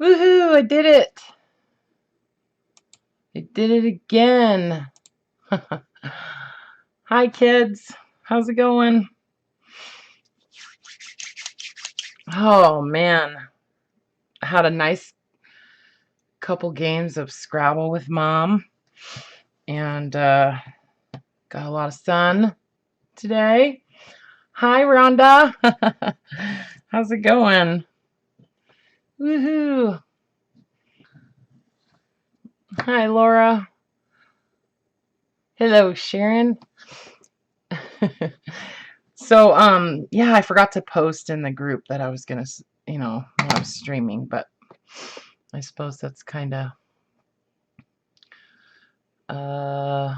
Woohoo! I did it! I did it again. Hi, kids. How's it going? Oh, man. I had a nice couple games of Scrabble with Mom. And got a lot of sun today. Hi, Rhonda. How's it going? Woohoo! Hi, Laura. Hello, Sharon. So, yeah, I forgot to post in the group that I was gonna, when I was streaming, but I suppose that's kind of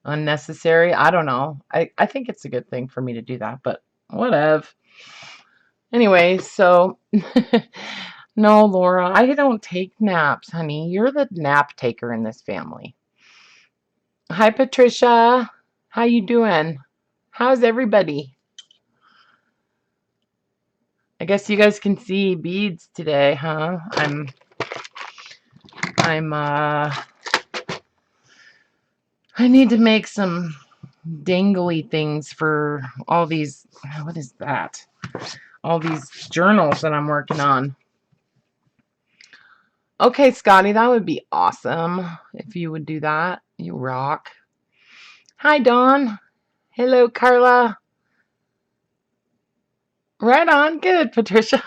unnecessary. I don't know. I think it's a good thing for me to do that, but whatever. Anyway, so no, Laura, I don't take naps, honey. You're the nap taker in this family. Hi, Patricia. How you doing? How's everybody? I guess you guys can see beads today, huh? I need to make some dangly things for all these, what is that? All these journals that I'm working on. Okay, Scotty, that would be awesome if you would do that. You rock. Hi, Dawn. Hello, Karla. Right on. Good, Patricia.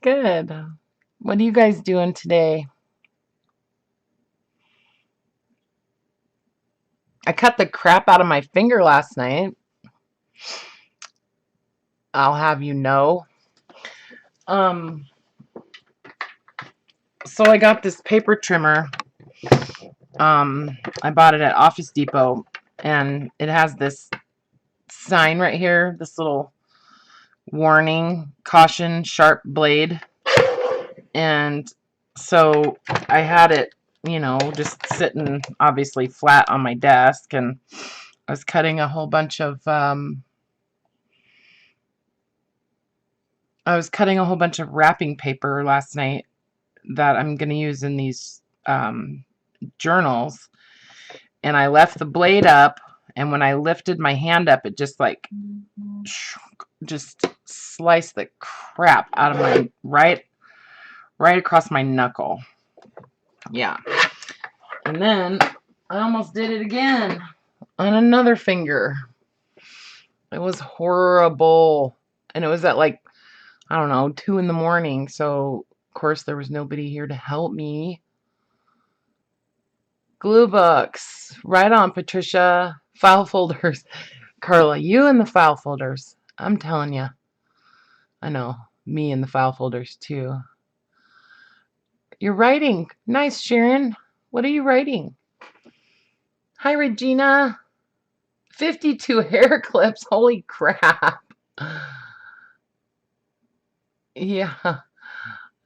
Good. What are you guys doing today? I cut the crap out of my finger last night. I'll have you know. So I got this paper trimmer. I bought it at Office Depot, and it has this sign right here, this little warning, caution, sharp blade. And so I had it, just sitting obviously flat on my desk, and I was cutting a whole bunch of wrapping paper last night that I'm going to use in these journals, and I left the blade up, and when I lifted my hand up, it just just sliced the crap out of my right across my knuckle. Yeah. And then I almost did it again on another finger. It was horrible. And it was at I don't know, 2 in the morning. So, of course, there was nobody here to help me. Glue books. Right on, Patricia. File folders. Karla, you and the file folders. I'm telling you. I know. Me and the file folders, too. You're writing. Nice, Sharon. What are you writing? Hi, Regina. 52 hair clips. Holy crap. Yeah.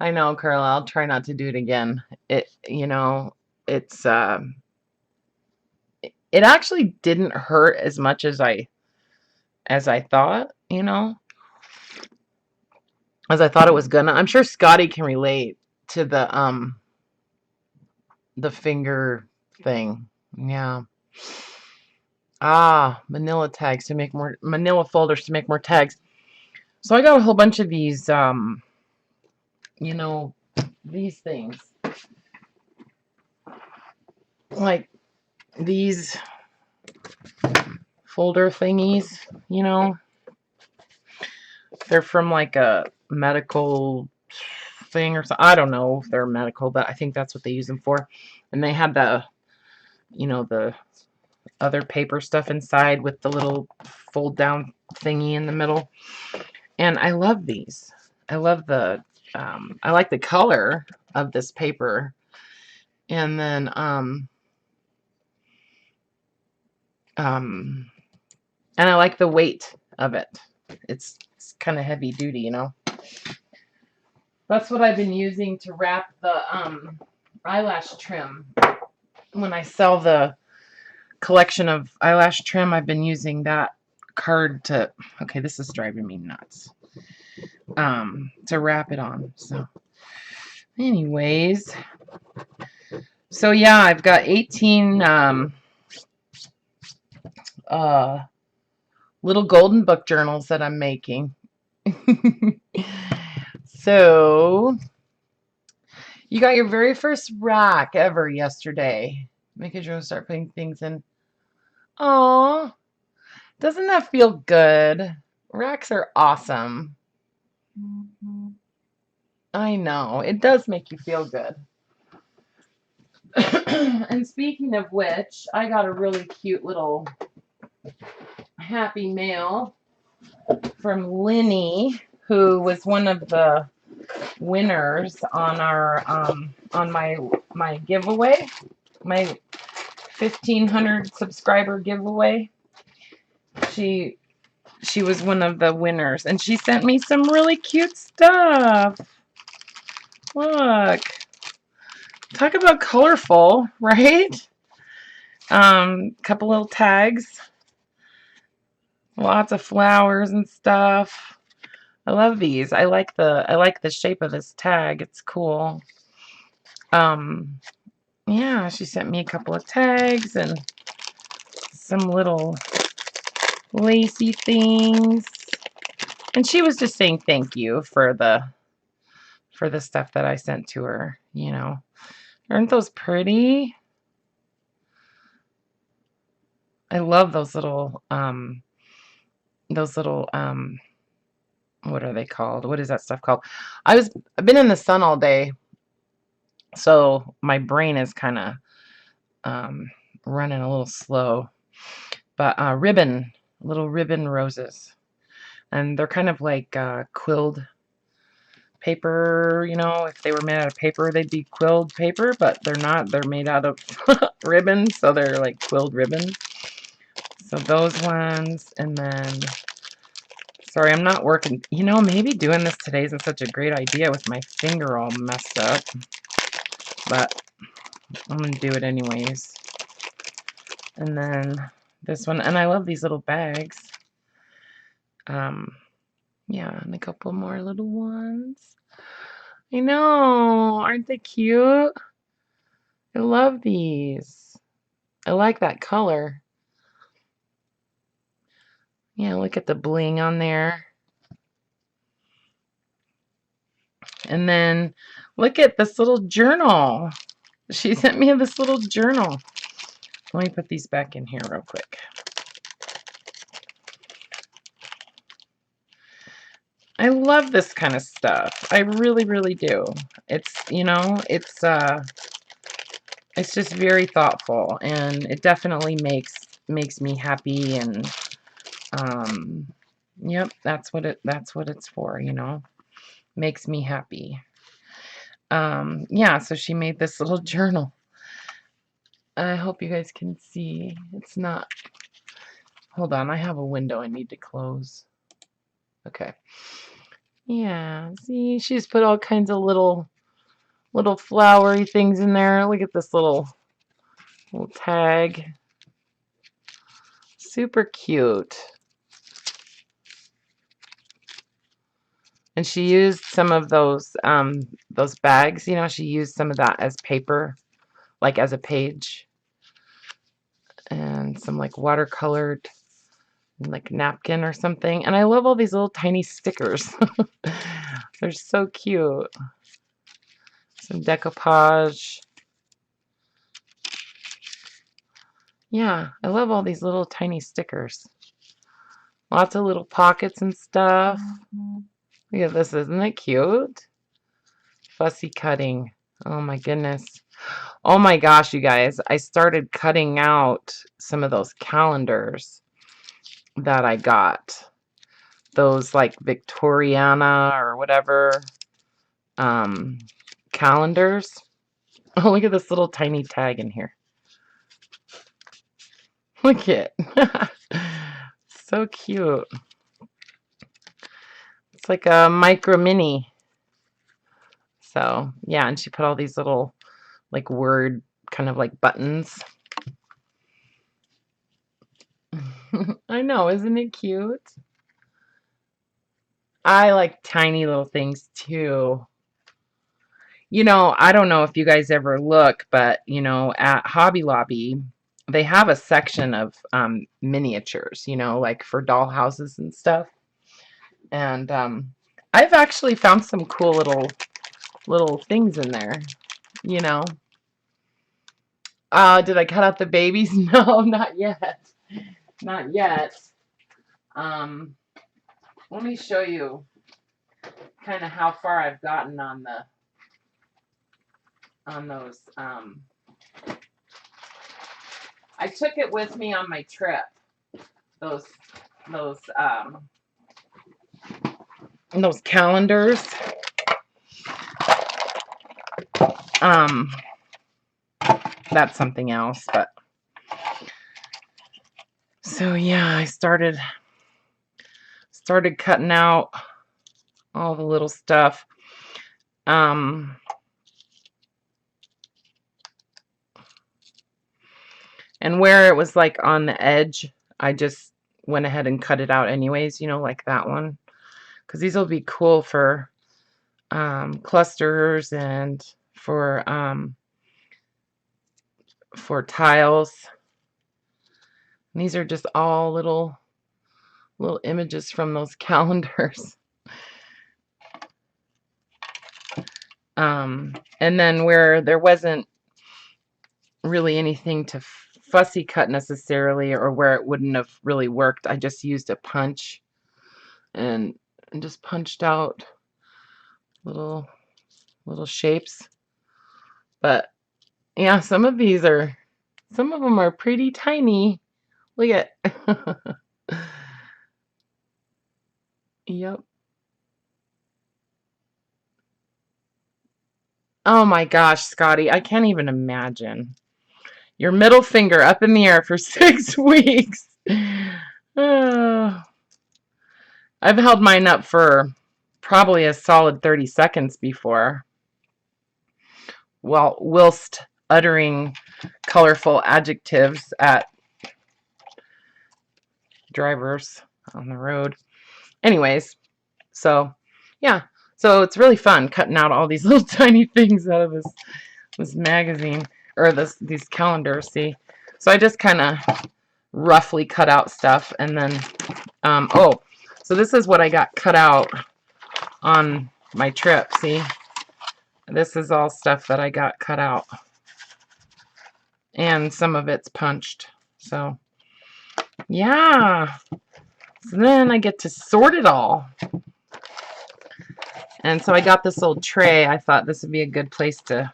I know, Karla. I'll try not to do it again. It actually didn't hurt as much as I thought, as I thought it was gonna. I'm sure Scotty can relate to the finger thing. Yeah. Manila tags to make more, manila folders to make more tags. So I got a whole bunch of these these things. Like these folder thingies, They're from a medical thing or something. I don't know if they're medical, but I think that's what they use them for. And they had the other paper stuff inside with the little fold down thingy in the middle. And I love these. I love I like the color of this paper. And then and I like the weight of it. It's kind of heavy duty, That's what I've been using to wrap the eyelash trim. When I sell the collection of eyelash trim, I've been using that card to... Okay, this is driving me nuts. to wrap it on. So anyways, so yeah, I've got 18 little golden book journals that I'm making. So you got your very first rack ever yesterday. Making sure to start putting things in. Oh, doesn't that feel good? Racks are awesome. I know, it does make you feel good. And speaking of which, I got a really cute little happy mail from Linny, who was one of the winners on our on my giveaway, my 1,500 subscriber giveaway. She was one of the winners, and she sent me some really cute stuff. Look, talk about colorful, right? Couple little tags, lots of flowers and stuff. I love these. I like the shape of this tag. It's cool. Yeah, she sent me a couple of tags and some little lacy things. And she was just saying thank you for the stuff that I sent to her, you know. Aren't those pretty? I love those little what are they called? What is that stuff called? I've been in the sun all day, so my brain is kind of running a little slow. But little ribbon roses. And they're kind of like quilled paper, you know. If they were made out of paper, they'd be quilled paper, but they're not. They're made out of ribbons, so they're like quilled ribbons. So those ones, and then, sorry, I'm not working. You know, maybe doing this today isn't such a great idea with my finger all messed up, but I'm going to do it anyways. And then this one, and I love these little bags. Yeah, and a couple more little ones. I know, aren't they cute? I love these. I like that color. Yeah, look at the bling on there. And then look at this little journal. She sent me this little journal. Let me put these back in here real quick. I love this kind of stuff. I really, really do. It's, you know, it's just very thoughtful, and it definitely makes me happy, and yep, that's what it's for, you know. Makes me happy. Yeah, so she made this little journal. I hope you guys can see. It's not, hold on, I have a window I need to close. Okay. Yeah, see, she's put all kinds of little flowery things in there. Look at this little tag. Super cute. And she used some of those bags, you know, she used some of that as paper, like as a page. And some like watercolored like napkin or something. And I love all these little tiny stickers. They're so cute. Some decoupage. Yeah, I love all these little tiny stickers. Lots of little pockets and stuff. Look at this, isn't it cute? Fussy cutting. Oh my goodness. Oh my gosh, you guys. I started cutting out some of those calendars that I got. Those like Victoriana or whatever calendars. Oh, look at this little tiny tag in here. Look at it. So cute. It's like a micro mini. So, yeah, and she put all these little like word kind of like buttons. I know, isn't it cute? I like tiny little things too. You know, I don't know if you guys ever look, but you know, at Hobby Lobby, they have a section of miniatures, you know, like for doll houses and stuff. And I've actually found some cool little things in there, you know. Did I cut out the babies? No, not yet. Not yet. Um, Let me show you kind of how far I've gotten on those. I took it with me on my trip. Those those um, those calendars. Um, that's something else, but so yeah, I started cutting out all the little stuff. And where it was like on the edge, I just went ahead and cut it out anyways, you know, like that one, because these will be cool for clusters and for tiles. And these are just all little images from those calendars. And then where there wasn't really anything to fussy cut necessarily, or where it wouldn't have really worked, I just used a punch and just punched out little shapes. But yeah, some of them are pretty tiny. Look at yep. Oh my gosh, Scotty, I can't even imagine. Your middle finger up in the air for 6 weeks. Oh, I've held mine up for probably a solid 30 seconds before, whilst uttering colorful adjectives at drivers on the road. Anyways, so yeah, so it's really fun cutting out all these little tiny things out of this magazine, or these calendars. See, so I just kind of roughly cut out stuff, and then oh, so this is what I got cut out on my trip. See, this is all stuff that I got cut out, and some of it's punched. So yeah, so then I get to sort it all. And so I got this old tray. I thought this would be a good place to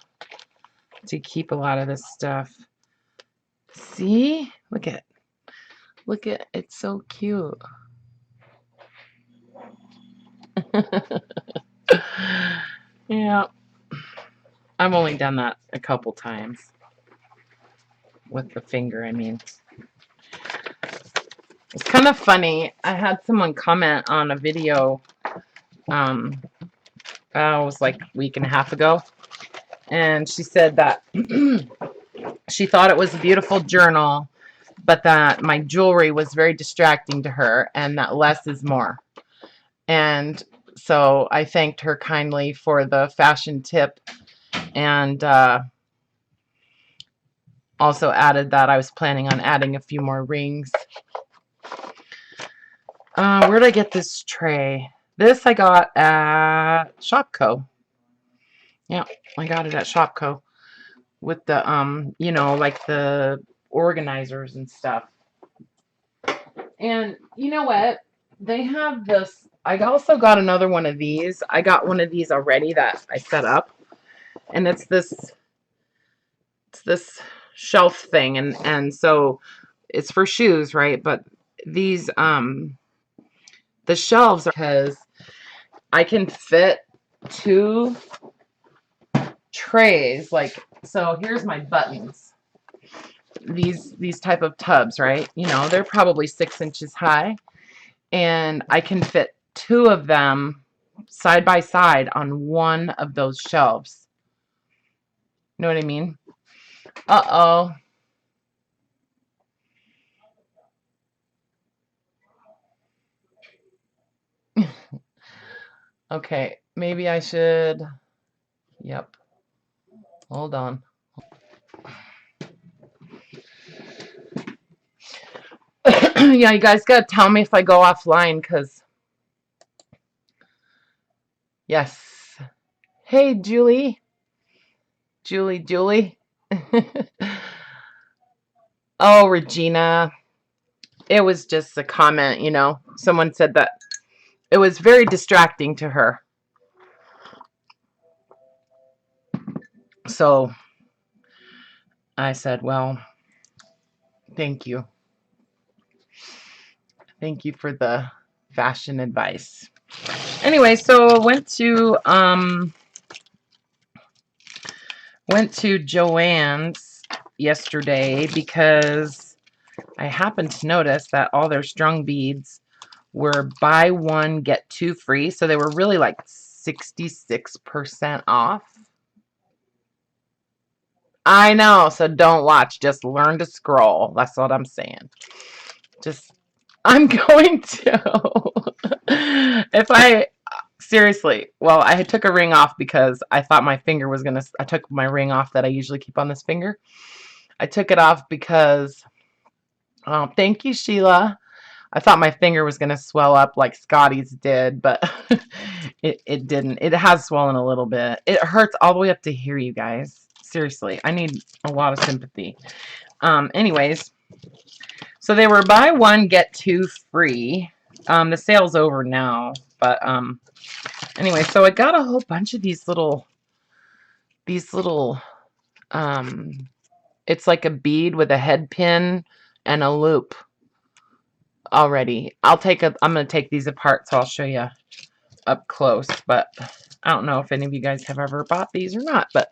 keep a lot of this stuff. See? Look at it's so cute. Yeah. I've only done that a couple times. With the finger, I mean. It's kind of funny. I had someone comment on a video it was like a week and a half ago, and she said that she thought it was a beautiful journal, but that my jewelry was very distracting to her, and that less is more. And so I thanked her kindly for the fashion tip, and also added that I was planning on adding a few more rings. Where did I get this tray? This I got at Shopko. Yeah, I got it at Shopko with the you know, like the organizers and stuff. And you know what? They have this. I also got another one of these. I got one of these already that I set up, and it's this shelf thing, and so it's for shoes, right? But these the shelves are because I can fit 2 trays. Like, so here's my buttons. These type of tubs, right? You know, they're probably 6 inches high, and I can fit 2 of them side by side on one of those shelves. You know what I mean? Uh-oh. Okay, maybe I should. Yep. Hold on. Yeah, you guys gotta tell me if I go offline, because yes. Hey, Julie. Julie. Oh, Regina. It was just a comment, you know. Someone said that it was very distracting to her. So I said, well, thank you. Thank you for the fashion advice. Anyway, so I went to Joann's yesterday because I happened to notice that all their strung beads were buy one get two free, so they were really like 66% off. I know, so don't watch, just learn to scroll. That's what I'm saying. Just I'm going to. If I seriously, well, I took a ring off because I thought my finger was gonna. I took my ring off that I usually keep on this finger. I took it off because, thank you, Sheila. I thought my finger was gonna swell up like Scotty's did, but it didn't. It has swollen a little bit. It hurts all the way up to here, you guys. Seriously, I need a lot of sympathy. Anyways, so they were buy one get two free. The sale's over now, but anyway, so I got a whole bunch of these little it's like a bead with a head pin and a loop already. I'm gonna take these apart, so I'll show you up close, but I don't know if any of you guys have ever bought these or not, but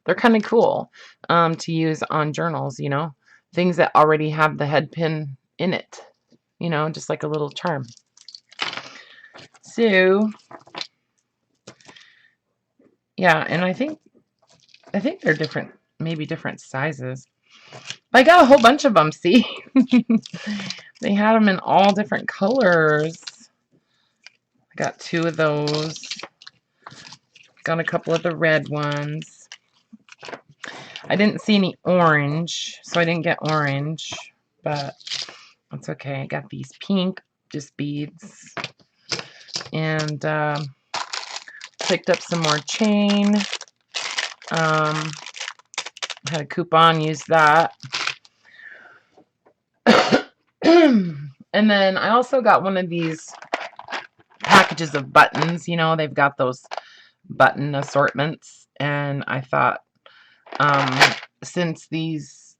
they're kind of cool to use on journals, you know, things that already have the head pin in it, you know, just like a little charm. So yeah, and I think they're different, maybe different sizes. But I got a whole bunch of them, see? They had them in all different colors. I got two of those. Got a couple of the red ones. I didn't see any orange, so I didn't get orange, but that's okay. I got these pink, just beads. And picked up some more chain. Had a coupon, used that. And then I also got one of these packages of buttons. You know, they've got those button assortments, and I thought, since these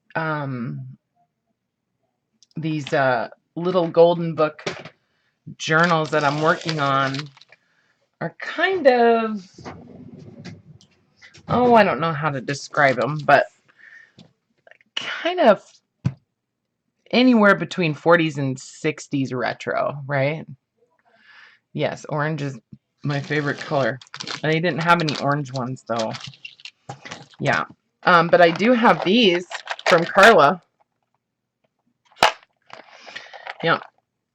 little golden book journals that I'm working on are kind of, oh, I don't know how to describe them, but kind of anywhere between 40s and 60s retro, right? Yes, orange is my favorite color. They didn't have any orange ones though. Yeah. But I do have these from Karla. Yeah.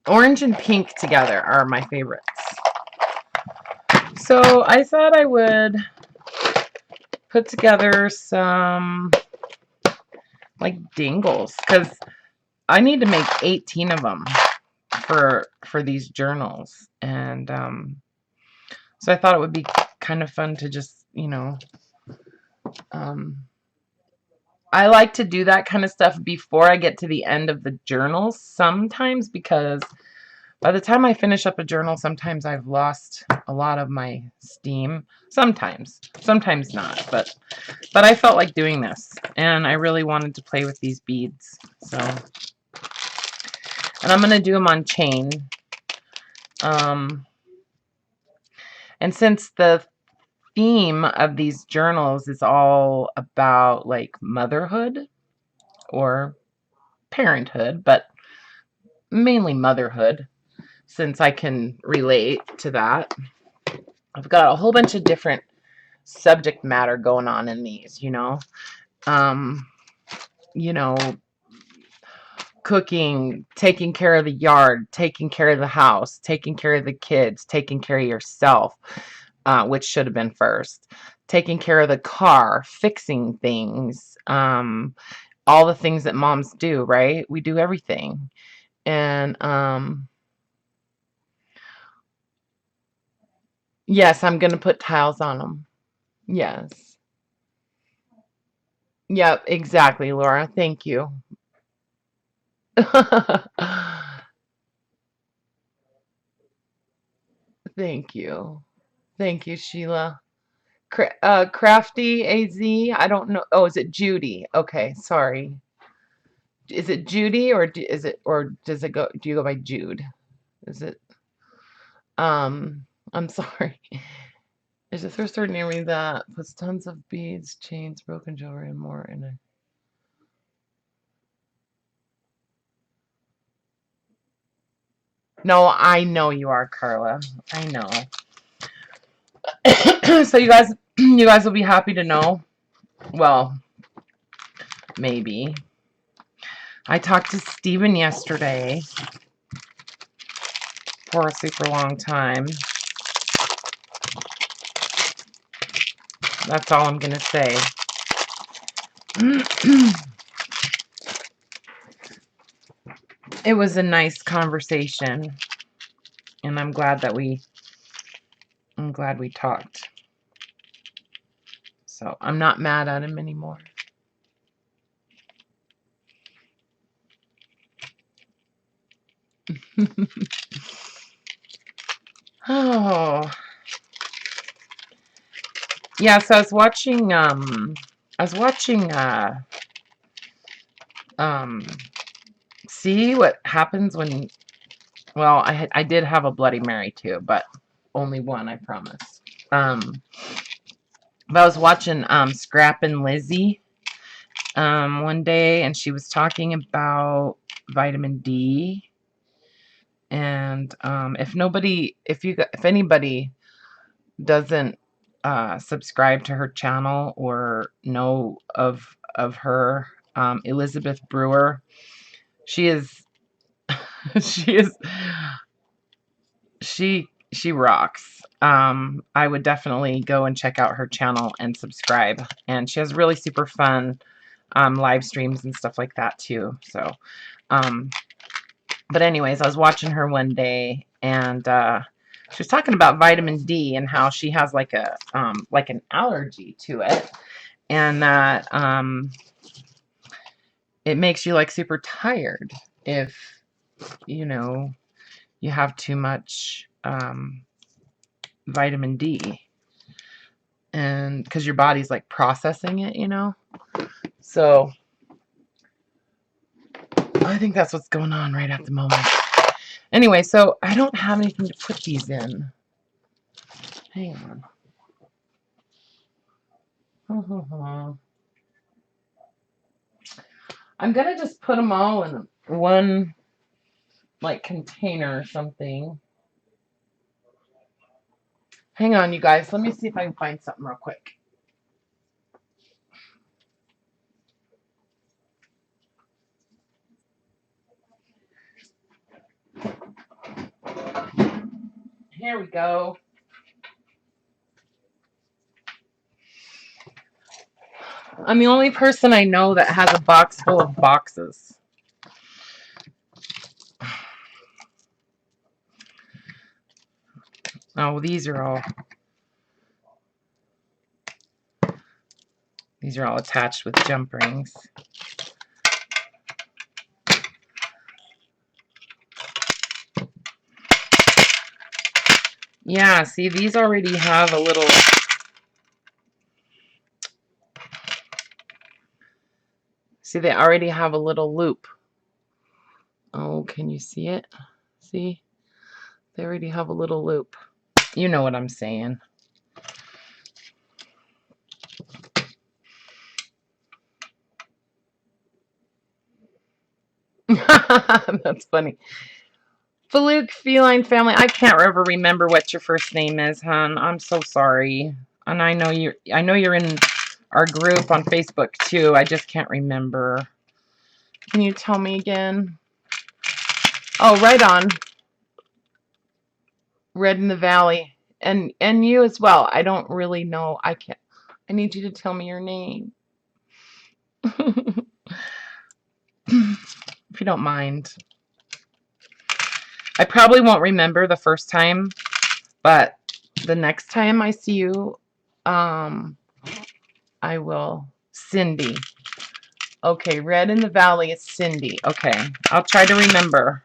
Orange and pink together are my favorites. So I thought I would put together some like dangles, because I need to make 18 of them for these journals, and so I thought it would be kind of fun to just, you know, I like to do that kind of stuff before I get to the end of the journals sometimes, because by the time I finish up a journal, sometimes I've lost a lot of my steam. Sometimes not, but I felt like doing this, and I really wanted to play with these beads. So, and I'm going to do them on chain. And since the theme of these journals is all about like motherhood or parenthood, but mainly motherhood, since I can relate to that, I've got a whole bunch of different subject matter going on in these, you know. You know, cooking, taking care of the yard, taking care of the house, taking care of the kids, taking care of yourself, which should have been first, taking care of the car, fixing things, all the things that moms do, right? We do everything. And yes, I'm going to put tiles on them. Yes. Yep, exactly, Laura. Thank you. Thank you. Thank you, Sheila. Crafty AZ. I don't know. Oh, is it Judy? Okay, sorry. Is it Judy or is it, or does it go? Do you go by Jude? Is it? I'm sorry. There's a thrift store near me that puts tons of beads, chains, broken jewelry, and more in a. No, I know you are, Karla. I know. So you guys will be happy to know. Well, maybe. I talked to Steven yesterday for a super long time. That's all I'm going to say. It was a nice conversation, and I'm glad we talked. So I'm not mad at him anymore. Oh. Yeah, so I was watching see what happens when, well, I did have a Bloody Mary too, but only one, I promise. But I was watching Scrap and Lizzie one day, and she was talking about vitamin D. And if anybody doesn't subscribe to her channel or know of her, Elizabeth Brewer, she is she rocks. I would definitely go and check out her channel and subscribe. And she has really super fun live streams and stuff like that too. So, but anyways, I was watching her one day, and she was talking about vitamin D and how she has like an allergy to it, and that it makes you like super tired if you have too much vitamin D, and because your body's like processing it. So I think that's what's going on right at the moment. Anyway, so I don't have anything to put these in. Hang on. I'm gonna just put them all in one like container or something. Hang on, you guys. Let me see if I can find something real quick. Here we go. I'm the only person I know that has a box full of boxes. Oh, these are all attached with jump rings. Yeah, see, these already have a little... See, they already have a little loop. Oh, can you see it? See? They already have a little loop. You know what I'm saying. That's funny. Faluke Feline Family. I can't ever remember what your first name is, hon. I'm so sorry. And I know you're in our group on Facebook too. I just can't remember. Can you tell me again? Oh, right on. Red in the Valley. And you as well. I don't really know. I need you to tell me your name. If you don't mind. I probably won't remember the first time, but the next time I see you, I will. Cindy. Okay, Red in the Valley is Cindy. Okay, I'll try to remember.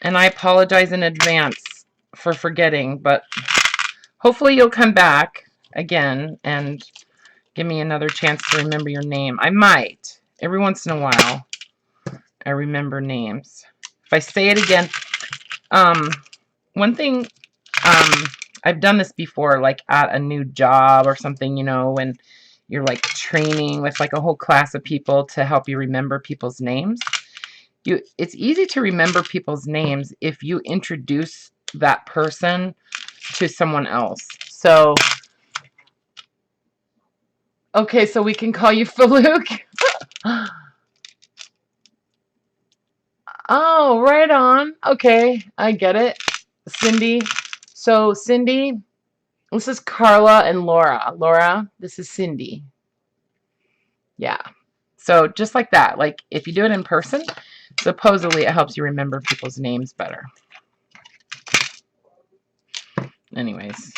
And I apologize in advance for forgetting, but hopefully you'll come back again and give me another chance to remember your name. I might. Every once in a while, I remember names. If I say it again, one thing, I've done this before, like at a new job or something, you know, when you're like training with like a whole class of people to help you remember people's names. It's easy to remember people's names if you introduce that person to someone else. So, okay, so we can call you Farouk. Oh, right on. Okay, I get it. Cindy. So, Cindy, this is Karla and Laura. Laura, this is Cindy. Yeah. So, just like that. Like, if you do it in person, supposedly it helps you remember people's names better. Anyways.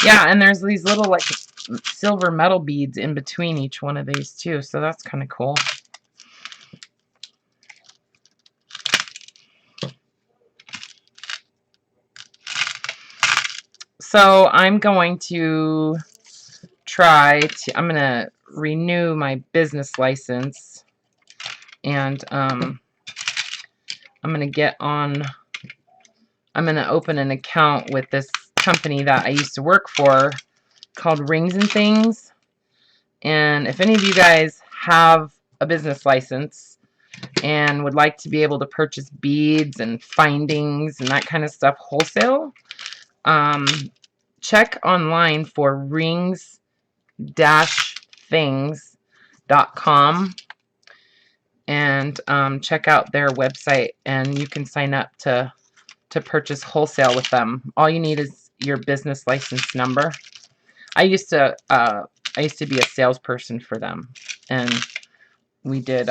Yeah, and there's these little, like, silver metal beads in between each one of these, too. So, that's kind of cool. So I'm going to I'm going to renew my business license, and I'm going to get on, I'm going to open an account with this company that I used to work for called Rings and Things. And if any of you guys have a business license and would like to be able to purchase beads and findings and that kind of stuff wholesale, check online for rings-things.com and check out their website, and you can sign up to purchase wholesale with them. All you need is your business license number. I used to be a salesperson for them, and we did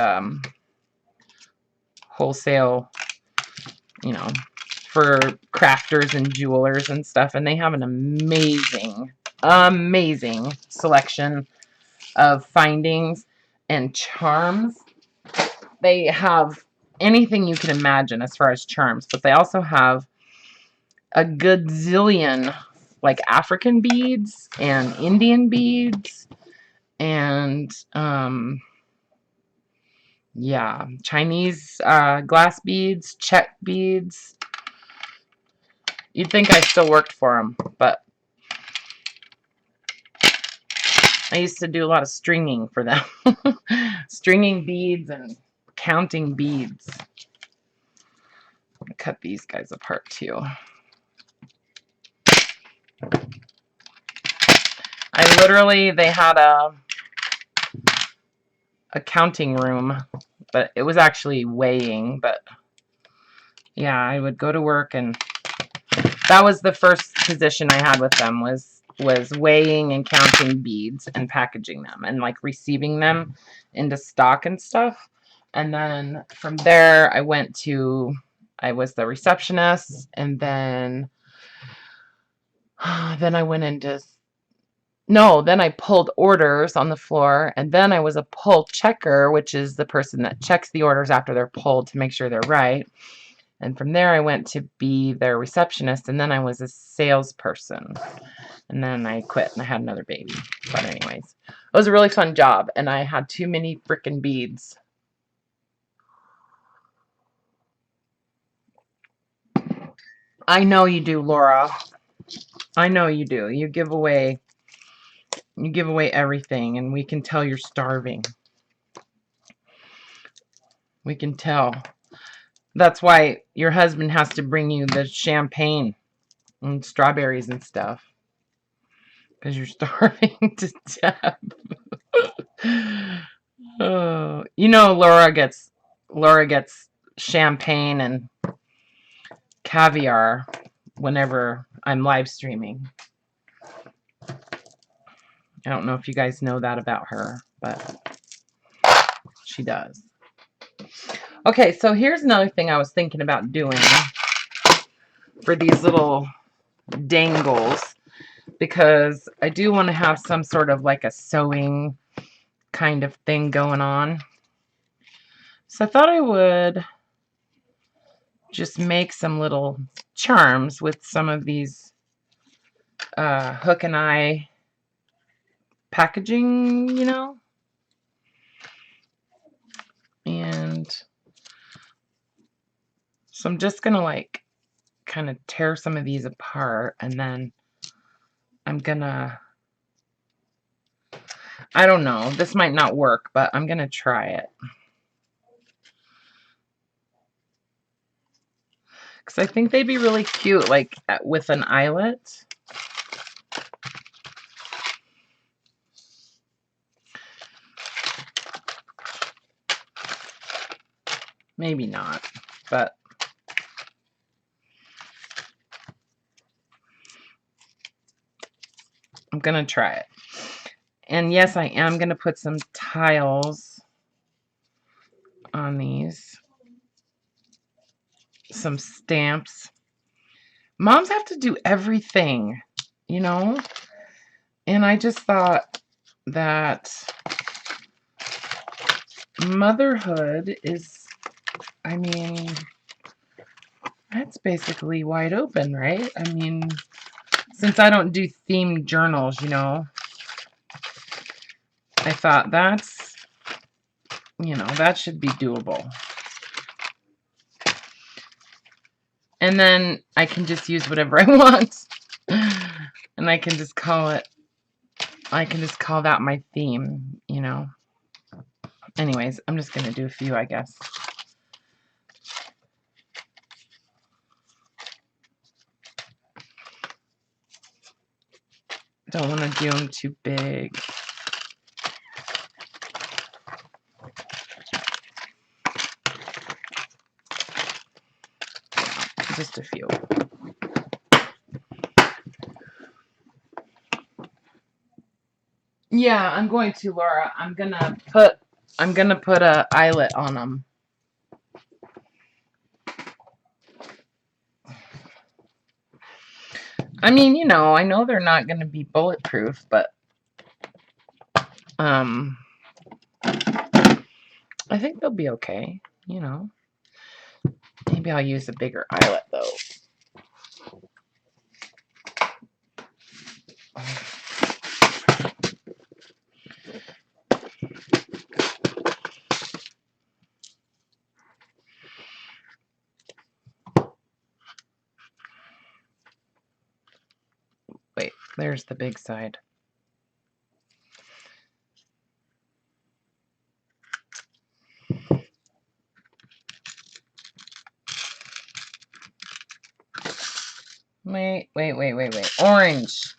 wholesale, you know, for crafters and jewelers and stuff, and they have an amazing selection of findings and charms. They have anything you can imagine as far as charms, but they also have a gazillion like African beads and Indian beads and yeah, Chinese glass beads, check beads. You'd think I still worked for them, but I used to do a lot of stringing for them. Stringing beads and counting beads. Cut these guys apart too. They had a counting room, but it was actually weighing. But yeah, I would go to work, and that was the first position I had with them, was weighing and counting beads and packaging them and like receiving them into stock and stuff. And then from there I was the receptionist, and then I went into then I pulled orders on the floor, and then I was a pull checker, which is the person that checks the orders after they're pulled to make sure they're right. And from there I went to be their receptionist, and then I was a salesperson. And then I quit and I had another baby. But anyways, it was a really fun job, and I had too many freaking beads. I know you do, Laura. I know you do. You give away everything, and we can tell you're starving. We can tell. That's why your husband has to bring you the champagne and strawberries and stuff, because you're starving to death. Oh, Laura gets champagne and caviar whenever I'm live streaming. I don't know if you guys know that about her, but she does. Okay, so here's another thing I was thinking about doing for these little dangles, because I do want to have some sort of like a sewing kind of thing going on. So I thought I would just make some little charms with some of these hook and eye packaging, you know. And so I'm just gonna like kind of tear some of these apart, and then I'm gonna, I don't know, this might not work, but I'm gonna try it. Because I think they'd be really cute, like with an eyelet. Maybe not, but I'm gonna try it. And yes, I am gonna put some tiles on these. Some stamps. Moms have to do everything, you know? And I just thought that motherhood is, I mean, that's basically wide open, right? I mean, since I don't do themed journals, you know, I thought that's, you know, that should be doable. And then I can just use whatever I want. And I can just call it, I can just call that my theme, you know. Anyways, I'm just going to do a few, I guess. Don't want to do them too big. Just a few. Yeah, I'm going to, Laura. I'm gonna put a eyelet on them. I mean, you know, I know they're not gonna be bulletproof, but I think they'll be okay, you know. Maybe I'll use a bigger eyelet though. Wait, there's the big side. Wait. Orange.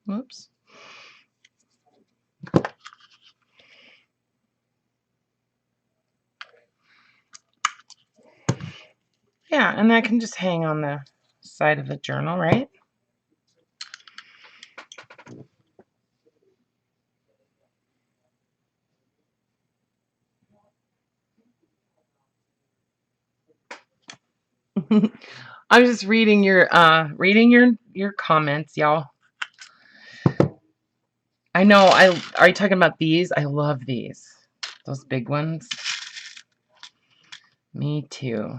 Whoops. Yeah, and that can just hang on the side of the journal, right? I'm just reading your comments, y'all. I know. Are you talking about these? I love these. Those big ones. Me too.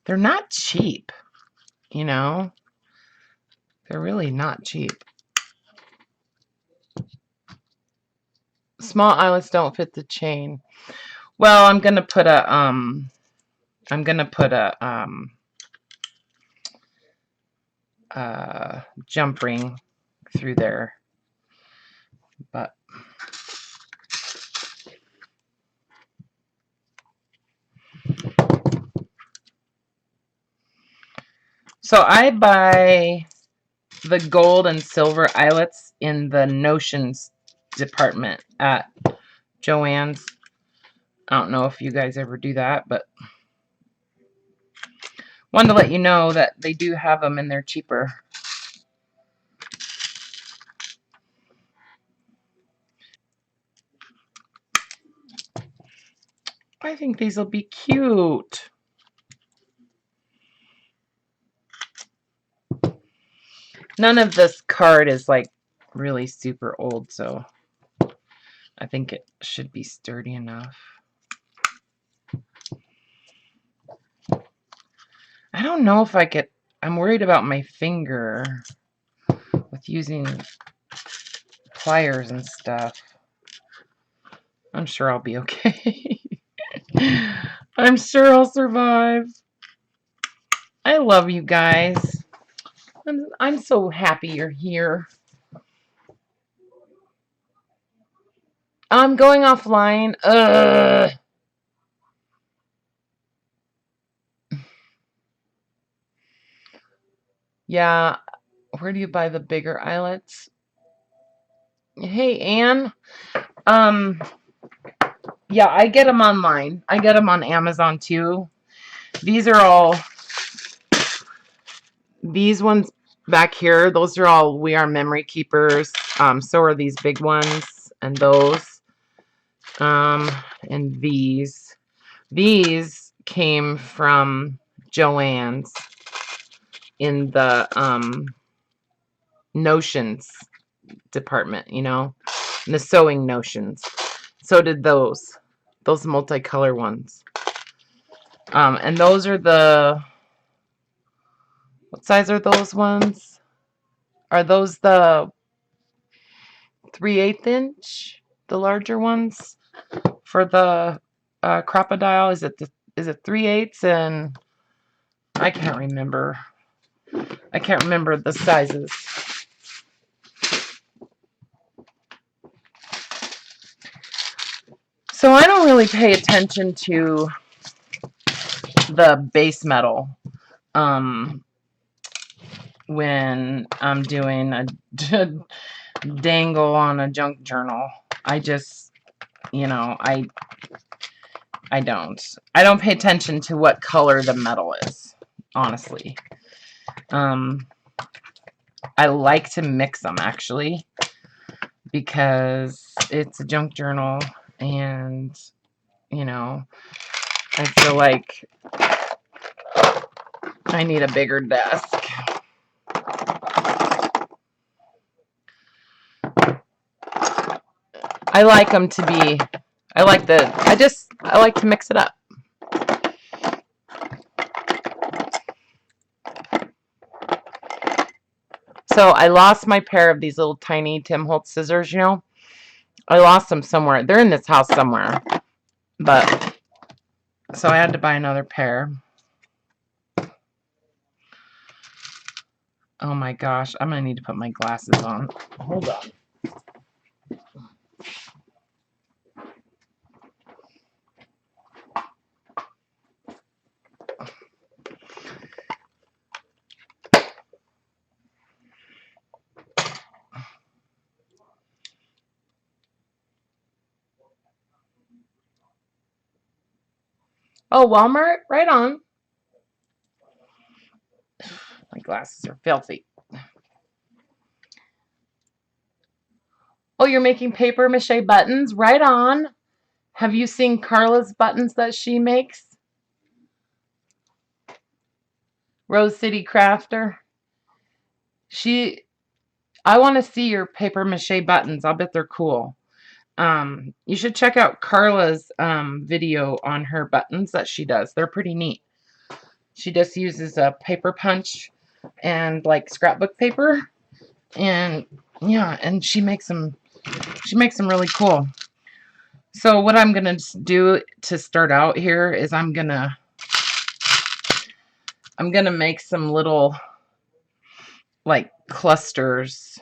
They're not cheap, you know. They're really not cheap. Small eyelets don't fit the chain. Well, I'm gonna put a jump ring through there, but so I buy the gold and silver eyelets in the notions department at Joann's. I don't know if you guys ever do that, but wanted to let you know that they do have them and they're cheaper. I think these will be cute. None of this card is like really super old, so I think it should be sturdy enough. I don't know if I could, I'm worried about my finger with using pliers and stuff. I'm sure I'll be okay. I'm sure I'll survive. I love you guys. I'm so happy you're here. I'm going offline. Yeah, where do you buy the bigger eyelets? Hey, Anne. Yeah, I get them online. I get them on Amazon too. These are all, these ones back here, those are all We Are Memory Keepers. So are these big ones and those. And these. These came from Joann's in the notions department, you know, in the sewing notions. So did those multicolor ones. And those are the, what size are those ones? Are those the 3/8 inch, the larger ones for the crocodile? Is it 3/8? And I can't remember. I can't remember the sizes. So I don't really pay attention to the base metal when I'm doing a dangle on a junk journal. I just, you know, I don't pay attention to what color the metal is, honestly. I like to mix them, actually, because it's a junk journal and, you know, I feel like I need a bigger desk. I like them to be, I like to mix it up. So I lost my pair of these little tiny Tim Holtz scissors, you know. I lost them somewhere. They're in this house somewhere. But, so I had to buy another pair. Oh my gosh, I'm going to need to put my glasses on. Hold on. Oh, Walmart? Right on. My glasses are filthy. Oh, you're making paper mache buttons? Right on. Have you seen Karla's buttons that she makes? Rose City Crafter. I want to see your paper mache buttons. I'll bet they're cool. You should check out Karla's video on her buttons that she does. They're pretty neat. She just uses a paper punch and like scrapbook paper, and yeah, and she makes them really cool. So what I'm gonna do to start out here is I'm gonna make some little like clusters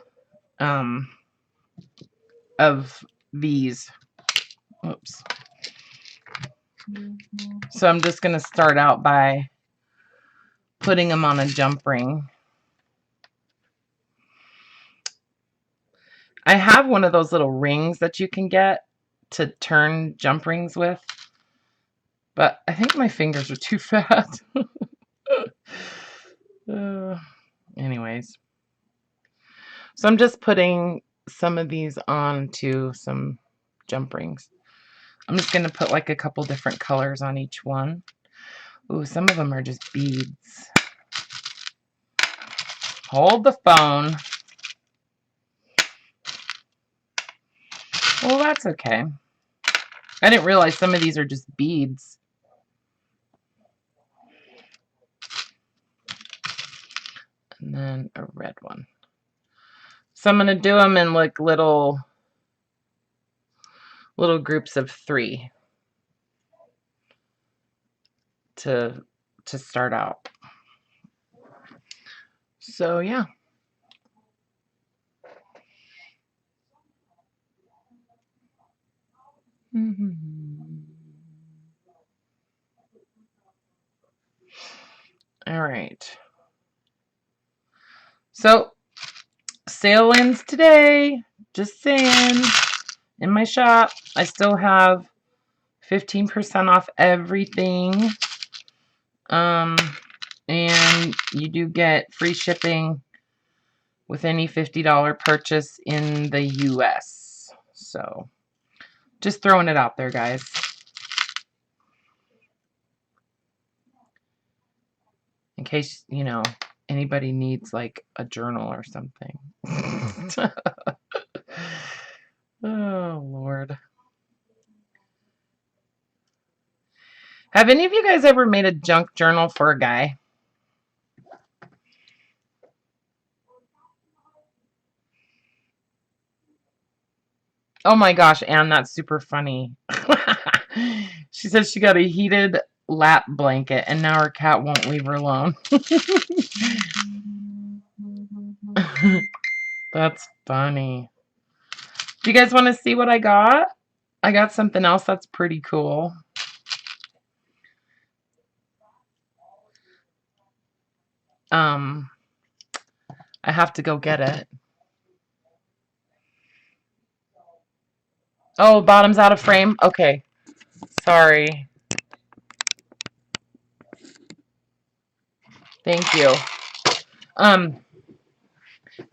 of these. Oops. So I'm just gonna start out by putting them on a jump ring. I have one of those little rings that you can get to turn jump rings with, but I think my fingers are too fat. Anyways, so I'm just putting some of these onto some jump rings. I'm just going to put like a couple different colors on each one. Ooh, some of them are just beads. Hold the phone. Well, that's okay. I didn't realize some of these are just beads. And then a red one. So I'm going to do them in like little groups of 3 to start out. So yeah. All right. So sale ends today. Just saying. In my shop, I still have 15% off everything. And you do get free shipping with any $50 purchase in the US. So just throwing it out there, guys. In case, you know, anybody needs like a journal or something. Oh, Lord. Have any of you guys ever made a junk journal for a guy? Oh my gosh, Anne, that's super funny. She said she got a heated lap blanket and now her cat won't leave her alone. That's funny. Do you guys want to see what I got? I got something else that's pretty cool. I have to go get it. Oh, bottom's out of frame? Okay. Sorry. Thank you.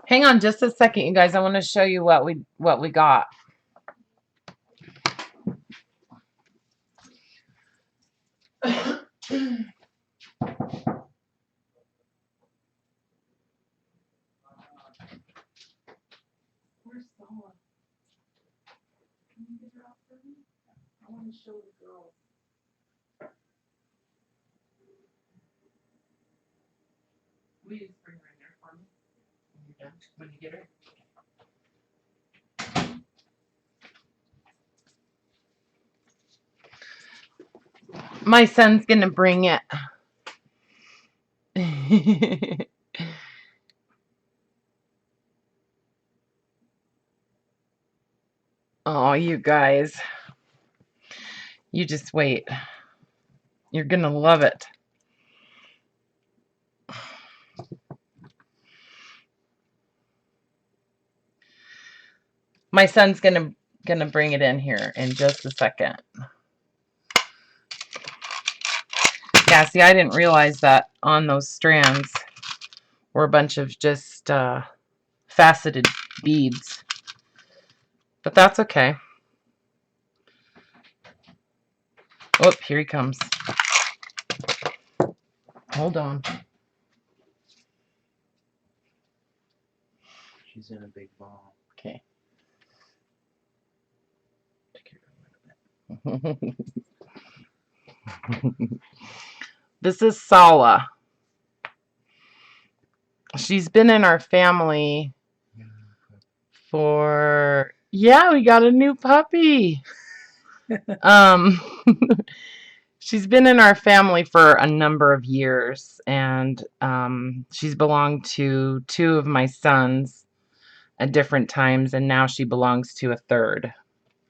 Hang on just a second, you guys. I want to show you what we got. Where's Stella? Can you get her out for me? I want to show the girls. Will you just bring her in there for me when you're done? When you get her? My son's gonna bring it. Oh, you guys. You just wait. You're gonna love it. My son's gonna bring it in here in just a second. Yeah, see, I didn't realize that on those strands were a bunch of just faceted beads. But that's okay. Oh, here he comes. Hold on. She's in a big ball. Okay. This is Sala. She's been in our family for, yeah, we got a new puppy. She's been in our family for a number of years, and she's belonged to 2 of my sons at different times, and now she belongs to a 3rd.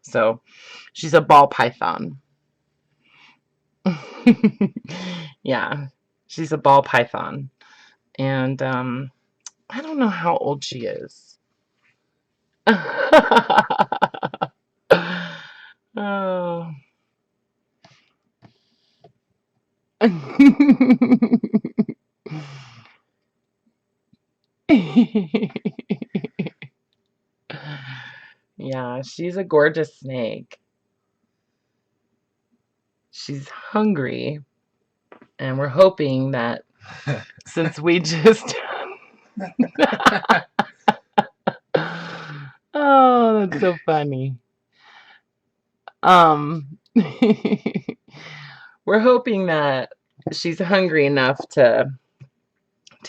So she's a ball python. Yeah, she's a ball python. And I don't know how old she is. Oh. Yeah, she's a gorgeous snake. She's hungry, and we're hoping that since we just oh, that's so funny. Um we're hoping that she's hungry enough to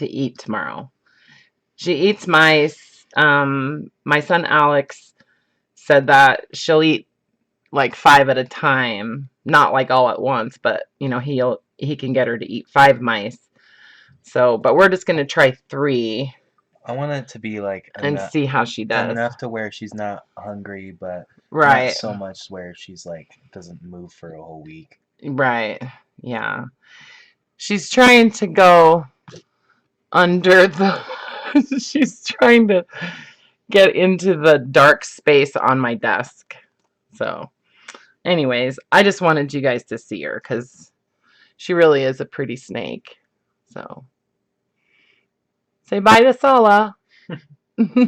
eat tomorrow. She eats mice. My son Alex said that she'll eat like 5 at a time, not like all at once, but you know, he can get her to eat 5 mice. So, but we're just gonna try 3 I want it to be like and see how she does. enough to where she's not hungry, but not Right, so much where she's like doesn't move for a whole week. right, yeah. She's trying to go under the. She's trying to get into the dark space on my desk. So, anyways, I just wanted you guys to see her because she really is a pretty snake. So, say bye to Sala. It's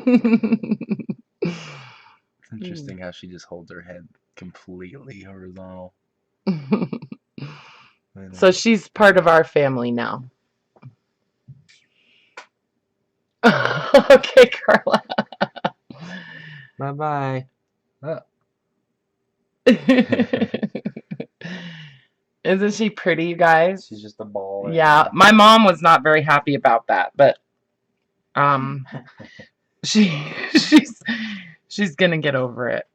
interesting how she just holds her head completely horizontal. So she's part of our family now. Okay, Karla. Bye-bye. Oh. Isn't she pretty, you guys? She's just a ball. Yeah, my mom was not very happy about that, but she's gonna get over it.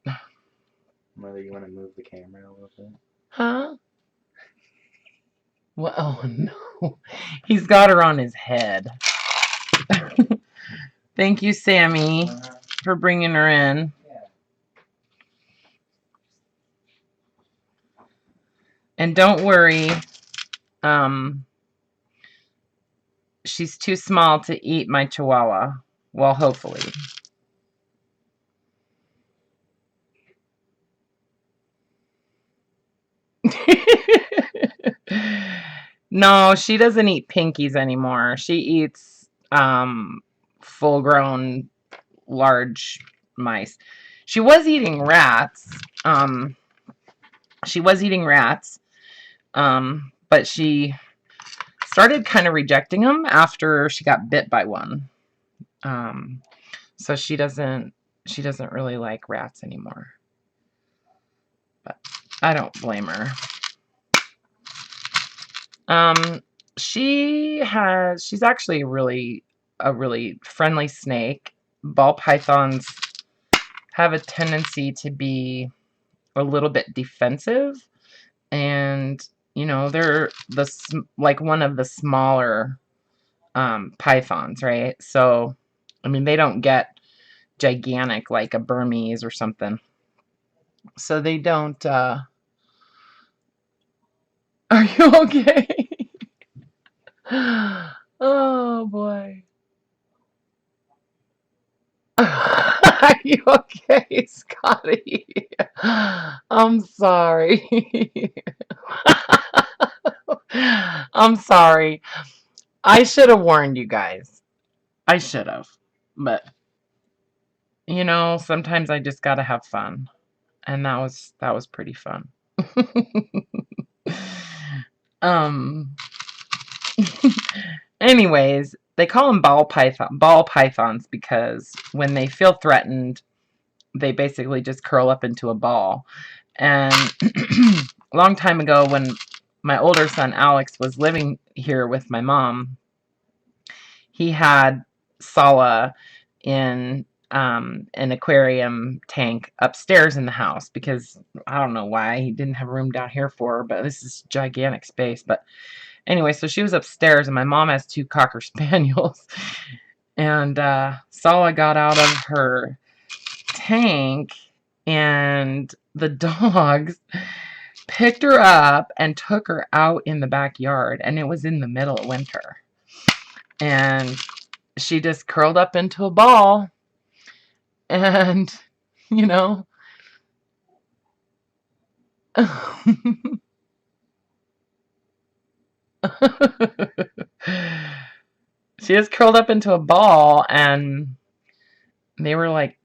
Mother, you want to move the camera a little bit? Huh? Well, oh no. He's got her on his head. Thank you, Sammy, for bringing her in. Yeah. And don't worry, she's too small to eat my chihuahua. Well, hopefully. No, she doesn't eat pinkies anymore. She eats full-grown large mice. She was eating rats. But she started kind of rejecting them after she got bit by one. So she doesn't really like rats anymore. But I don't blame her. She's actually a really friendly snake. Ball pythons have a tendency to be a little bit defensive, and you know, they're like one of the smaller pythons, right? So I mean, they don't get gigantic like a Burmese or something. So they don't are you okay? Oh boy. Are you okay, Scotty? I'm sorry. I'm sorry. I should have warned you guys. I should have. But you know, sometimes I just gotta have fun. And that was pretty fun. um Anyways, they call them ball pythons because when they feel threatened, they basically just curl up into a ball. And a long time ago, when my older son Alex was living here with my mom, he had Sala in an aquarium tank upstairs in the house because I don't know why he didn't have room down here for her, but this is gigantic space. But anyway, so she was upstairs, and my mom has 2 Cocker Spaniels. And Sala got out of her tank, and the dogs picked her up and took her out in the backyard, and it was in the middle of winter. And she just curled up into a ball, And, you know, she was curled up into a ball, and they were like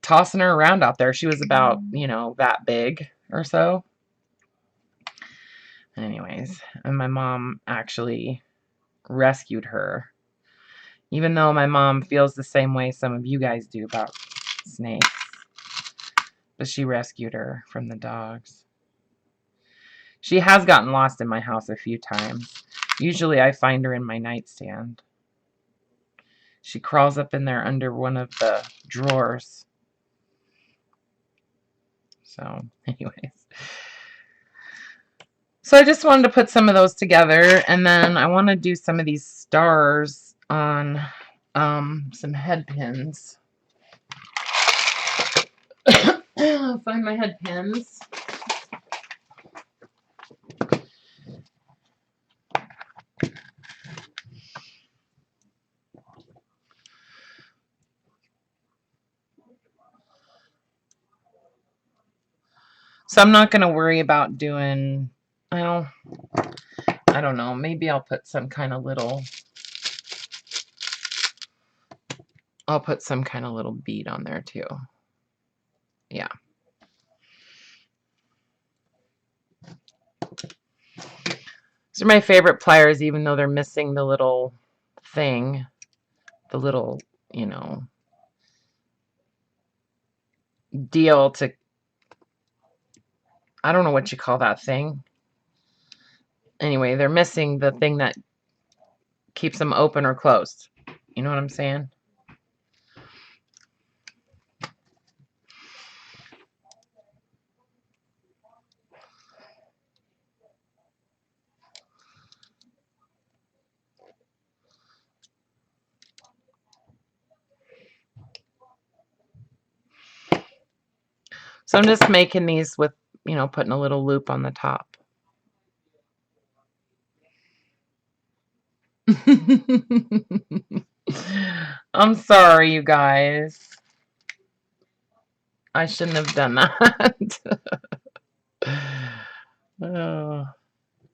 tossing her around out there. She was about, you know, that big or so. Anyways, and my mom actually rescued her. Even though my mom feels the same way some of you guys do about snakes. But she rescued her from the dogs. She has gotten lost in my house a few times. Usually I find her in my nightstand. She crawls up in there under one of the drawers. So, anyways. So I just wanted to put some of those together, and then I want to do some of these stars on some head pins. I'll find my head pins. So I'm not going to worry about doing, well, I don't know, maybe I'll put some kind of little, bead on there too. Yeah. These are my favorite pliers, even though they're missing the little thing, the little, you know, deal to, I don't know what you call that thing. Anyway, they're missing the thing that keeps them open or closed. You know what I'm saying? So I'm just making these with, you know, putting a little loop on the top. I'm sorry, you guys. I shouldn't have done that. Oh,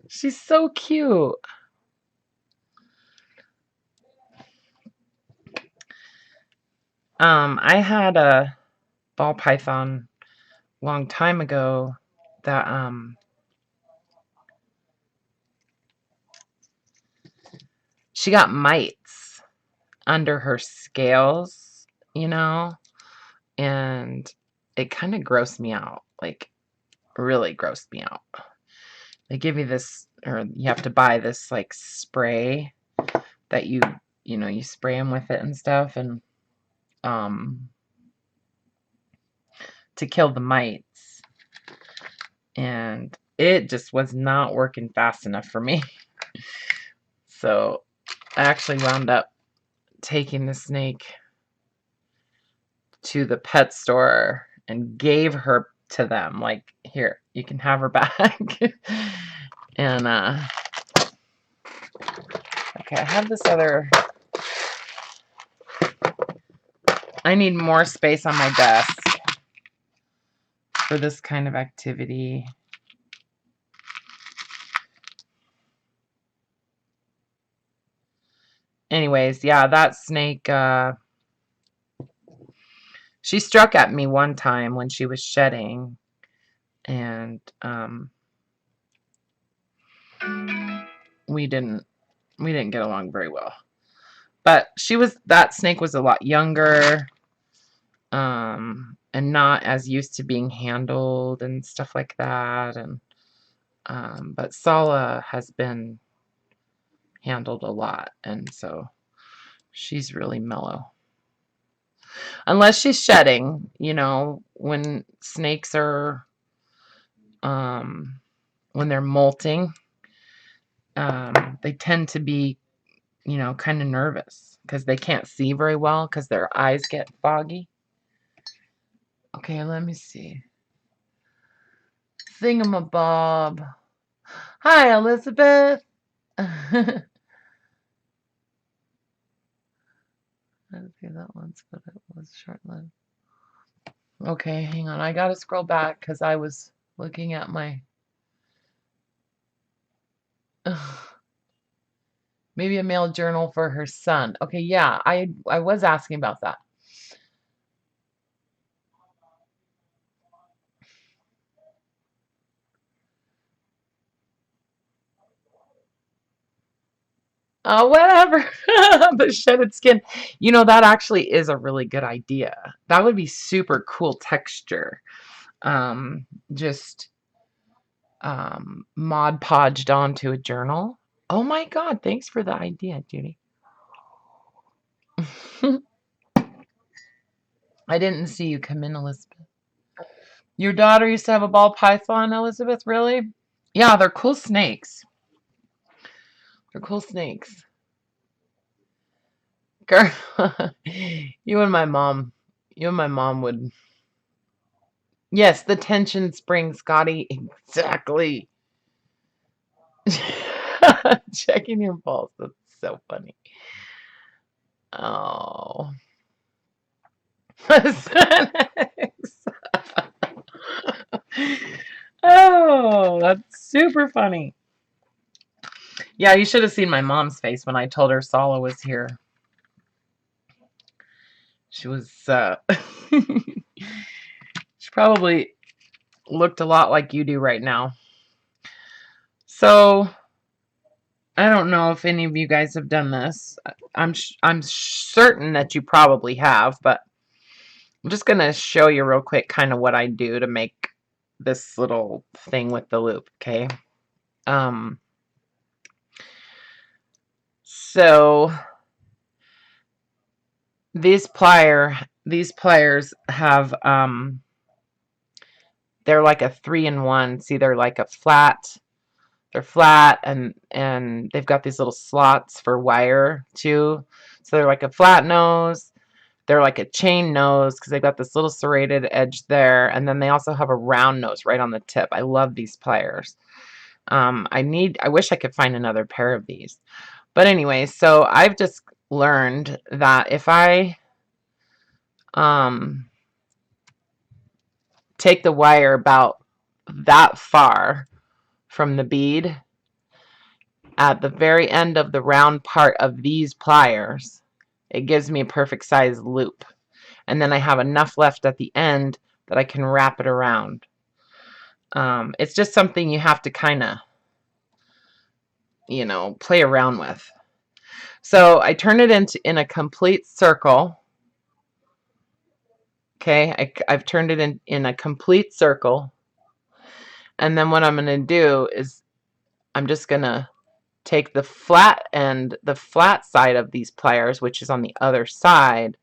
she's so cute. I had a ball python a long time ago that she got mites under her scales, you know, and it kind of grossed me out, like really grossed me out. They give you this, or you have to buy this like spray that you know, you spray them with it and stuff, and to kill the mites. And it just was not working fast enough for me. So I actually wound up taking the snake to the pet store and gave her to them. Like, here, you can have her back. And, okay, I have this other, I need more space on my desk for this kind of activity. Anyways, yeah, that snake, she struck at me one time when she was shedding, and we didn't get along very well. But that snake was a lot younger, and not as used to being handled and stuff like that. And but Sala has been handled a lot, and so she's really mellow. Unless she's shedding, you know, when snakes are, when they're molting, they tend to be, you know, kind of nervous because they can't see very well because their eyes get foggy. Okay, let me see. Thingamabob. Hi, Elizabeth. Okay, that one's, but it was short-lived. Okay, hang on. I gotta scroll back because I was looking at my. Maybe a mail journal for her son. Okay, yeah, I was asking about that. Oh, whatever. The shedded skin. You know, that actually is a really good idea. That would be super cool texture. Just Mod Podged onto a journal. Oh my God, thanks for the idea, Judy. I didn't see you come in, Elizabeth. Your daughter used to have a ball python, Elizabeth? Really? Yeah, they're cool snakes. They're cool snakes. Girl, you and my mom would. Yes, the tension spring, Scotty. Exactly. Checking your pulse. That's so funny. Oh. Oh, that's super funny. Yeah, you should have seen my mom's face when I told her Sala was here. She was, she probably looked a lot like you do right now. So, I don't know if any of you guys have done this. I'm certain that you probably have, but I'm just going to show you real quick kind of what I do to make this little thing with the loop, okay? So these pliers have they're like a 3-in-1. See, they're like they're flat and they've got these little slots for wire too. So they're like a flat nose. They're like a chain nose because they've got this little serrated edge there, and then they also have a round nose right on the tip. I love these pliers. I wish I could find another pair of these. But anyway, so I've just learned that if I take the wire about that far from the bead at the very end of the round part of these pliers, it gives me a perfect size loop. And then I have enough left at the end that I can wrap it around. It's just something you have to kind of, you know, play around with. So I turn it in a complete circle. Okay, I've turned it in a complete circle. And then what I'm going to do is I'm just going to take the flat side of these pliers, which is on the other side,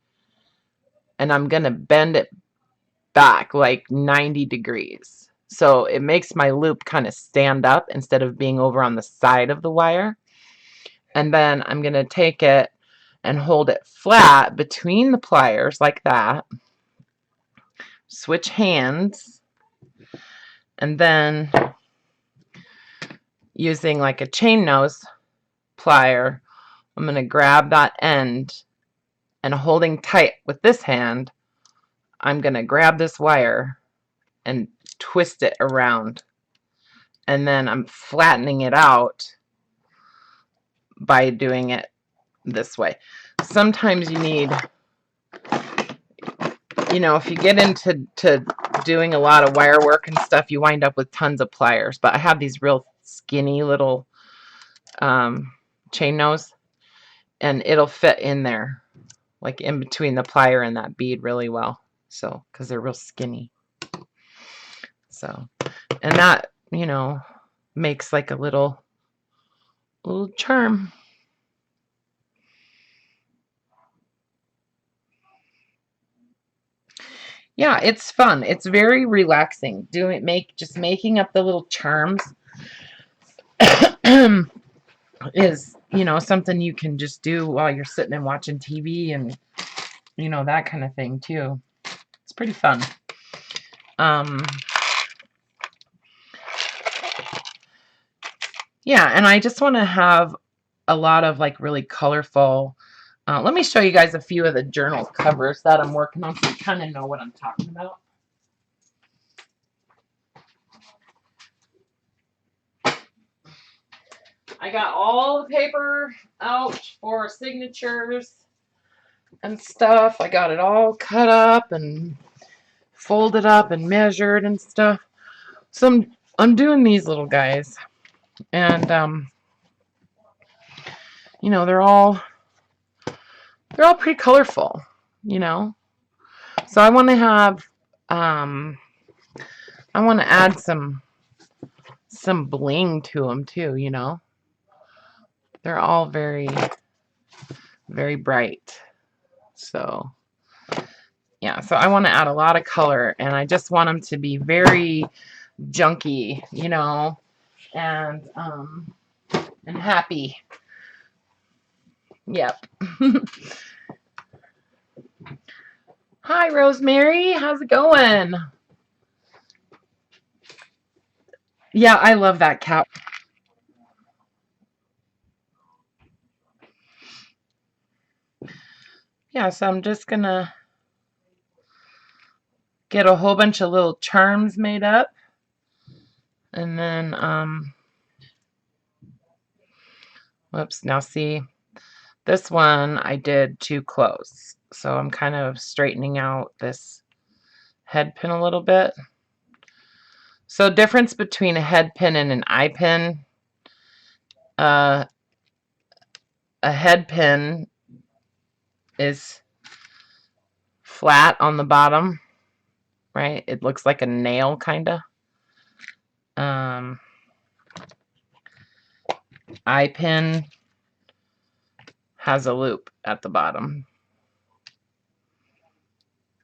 and I'm going to bend it back like 90 degrees. So it makes my loop kind of stand up instead of being over on the side of the wire. And then I'm going to take it and hold it flat between the pliers like that. Switch hands. And then using like a chain nose plier, I'm going to grab that end, and holding tight with this hand, I'm going to grab this wire and twist it around. And then I'm flattening it out by doing it this way. Sometimes you need, you know, if you get into doing a lot of wire work and stuff, you wind up with tons of pliers. But I have these real skinny little chain nose, and it'll fit in there, like in between the plier and that bead really well. So, because they're real skinny. So, and that, you know, makes like a little charm. Yeah, it's fun. It's very relaxing. Just making up the little charms is, you know, something you can just do while you're sitting and watching TV and, you know, that kind of thing too. It's pretty fun. Yeah, and I just want to have a lot of like really colorful Let me show you guys a few of the journal covers that I'm working on so you kind of know what I'm talking about. I got all the paper out for signatures and stuff. I got it all cut up and folded up and measured and stuff. So I'm doing these little guys. And you know, they're all pretty colorful, you know. So I want to have I want to add some bling to them too, you know. They're all very, very bright. So yeah, so I want to add a lot of color, and I just want them to be very junky, you know, and happy. Yep. Hi, Rosemary. How's it going? Yeah, I love that cat. Yeah, so I'm just gonna get a whole bunch of little charms made up, and then whoops, now see, this one I did too close, so I'm kind of straightening out this head pin a little bit. So difference between a head pin and an eye pin. A head pin is flat on the bottom, right? It looks like a nail, kind of. Eye pin has a loop at the bottom.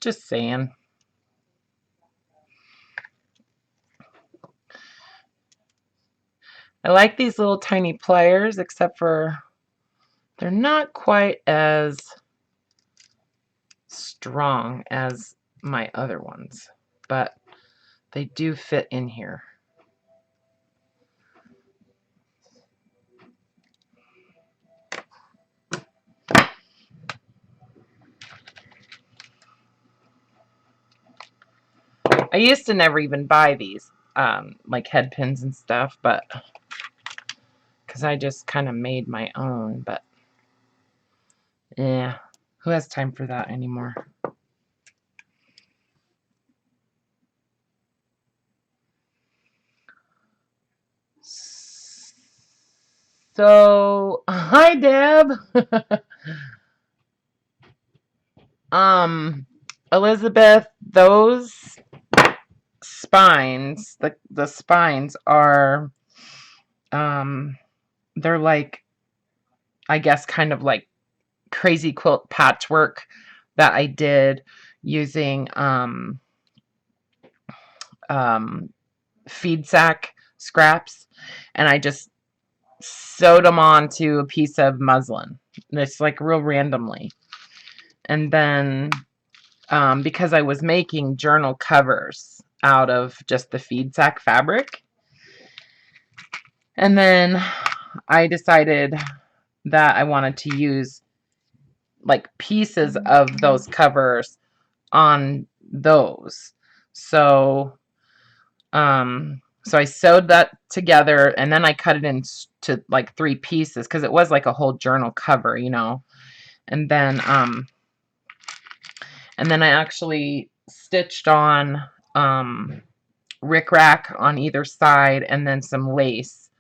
Just saying. I like these little tiny pliers, except for they're not quite as strong as my other ones, but they do fit in here. I used to never even buy these, like head pins and stuff, but because I just kind of made my own, but yeah, who has time for that anymore? So, hi Deb. Elizabeth, those spines, the spines are they're like, I guess, kind of like crazy quilt patchwork that I did using feed sack scraps, and I just sewed them onto a piece of muslin. It's like real randomly. And then because I was making journal covers out of just the feed sack fabric, and then I decided that I wanted to use like pieces of those covers on those. So so I sewed that together, and then I cut it into like 3 pieces because it was like a whole journal cover, you know. And then I actually stitched on rickrack on either side, and then some lace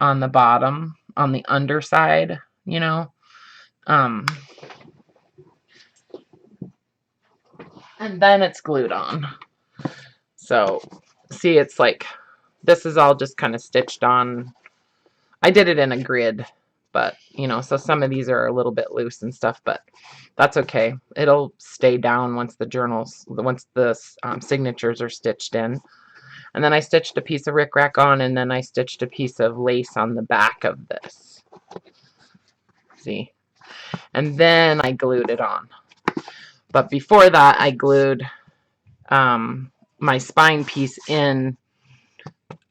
on the bottom, on the underside, you know. And then it's glued on. So see, it's like this is all just kind of stitched on. I did it in a grid, but you know, so some of these are a little bit loose and stuff, but that's okay. It'll stay down once the signatures are stitched in. And then I stitched a piece of rickrack on, and then I stitched a piece of lace on the back of this. See? And then I glued it on. But before that, I glued my spine piece in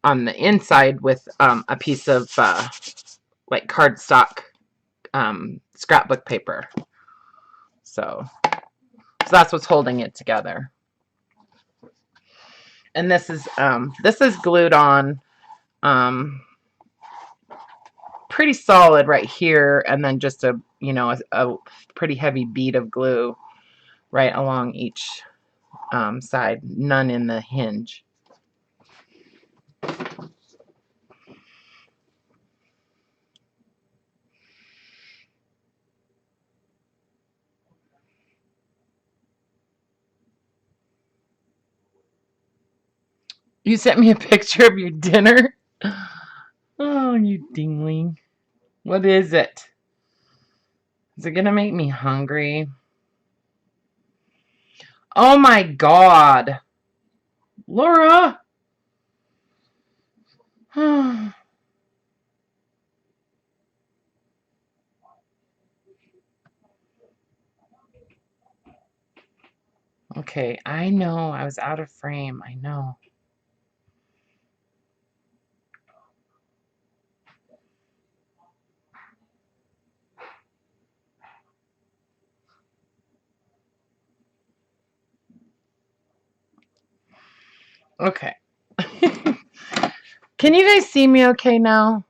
on the inside with a piece of like cardstock scrapbook paper. So that's what's holding it together. And this is glued on pretty solid right here, and then just a pretty heavy bead of glue right along each side, none in the hinge. You sent me a picture of your dinner? Oh, you dingling. What is it? Is it gonna make me hungry? Oh my God. Laura! Okay, I know. I was out of frame. I know. Okay. Can you guys see me okay now?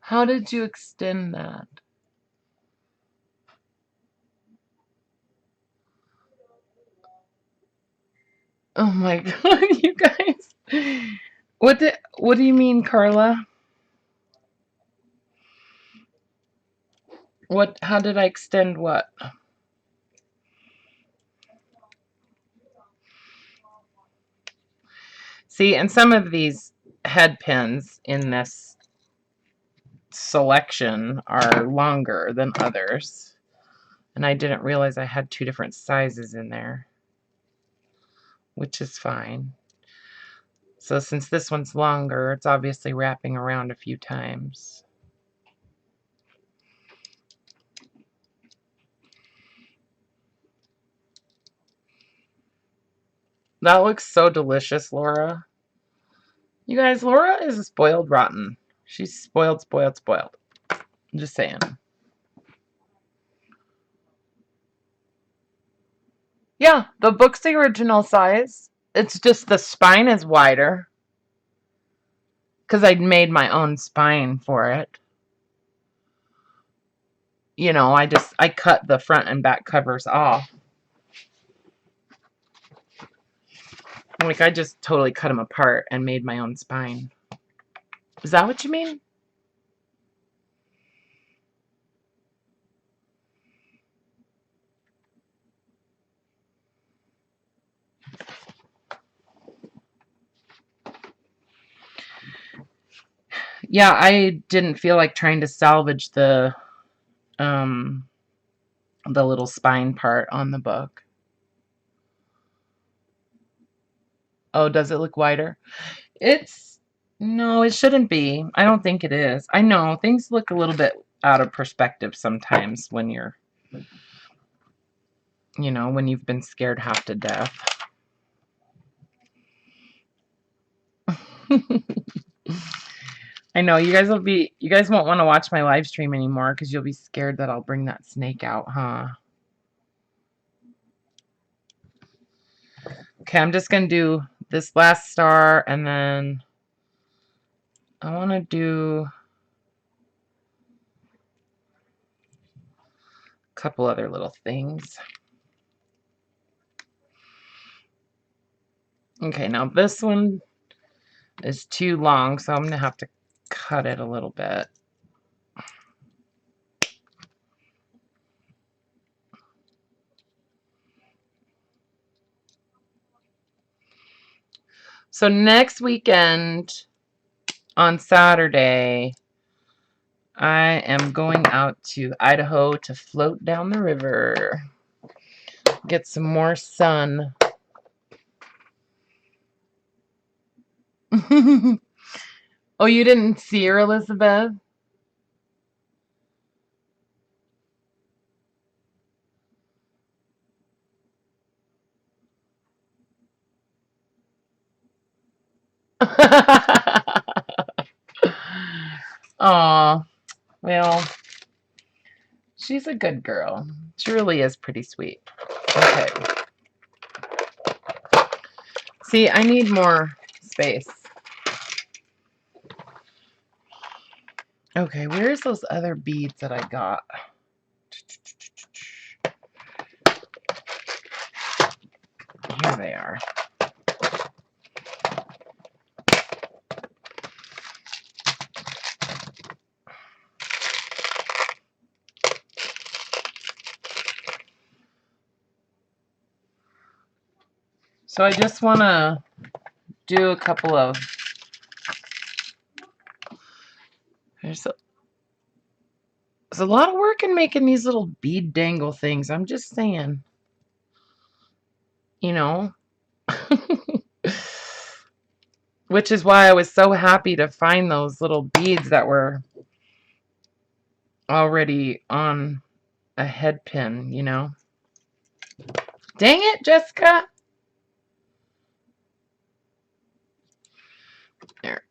How did you extend that? Oh my God, you guys. What do you mean, Karla? How did I extend what? See, and some of these head pins in this selection are longer than others. And I didn't realize I had two different sizes in there, which is fine. So since this one's longer, it's obviously wrapping around a few times. That looks so delicious, Laura. You guys, Laura is a spoiled rotten. She's spoiled, spoiled, spoiled. I'm just saying. Yeah, the book's the original size. It's just the spine is wider. Because I'd made my own spine for it. You know, I cut the front and back covers off. Like, I just totally cut them apart and made my own spine. Is that what you mean? Yeah, I didn't feel like trying to salvage the little spine part on the book. Oh, does it look wider? No, it shouldn't be. I don't think it is. I know things look a little bit out of perspective sometimes when you're, when you've been scared half to death. I know you guys won't want to watch my live stream anymore because you'll be scared that I'll bring that snake out, huh? Okay, I'm just gonna do this last star, and then I want to do a couple other little things. Okay, now this one is too long, so I'm gonna have to cut it a little bit. So next weekend on Saturday, I am going out to Idaho to float down the river, get some more sun. Oh, you didn't see her, Elizabeth? Aw, well, she's a good girl. She really is pretty sweet. Okay. See, I need more space. Okay, where's those other beads that I got? Here they are. So I just want to do a couple of... There's a lot of work in making these little bead dangle things. I'm just saying. You know? Which is why I was so happy to find those little beads that were already on a head pin, you know? Dang it, Jessica! There.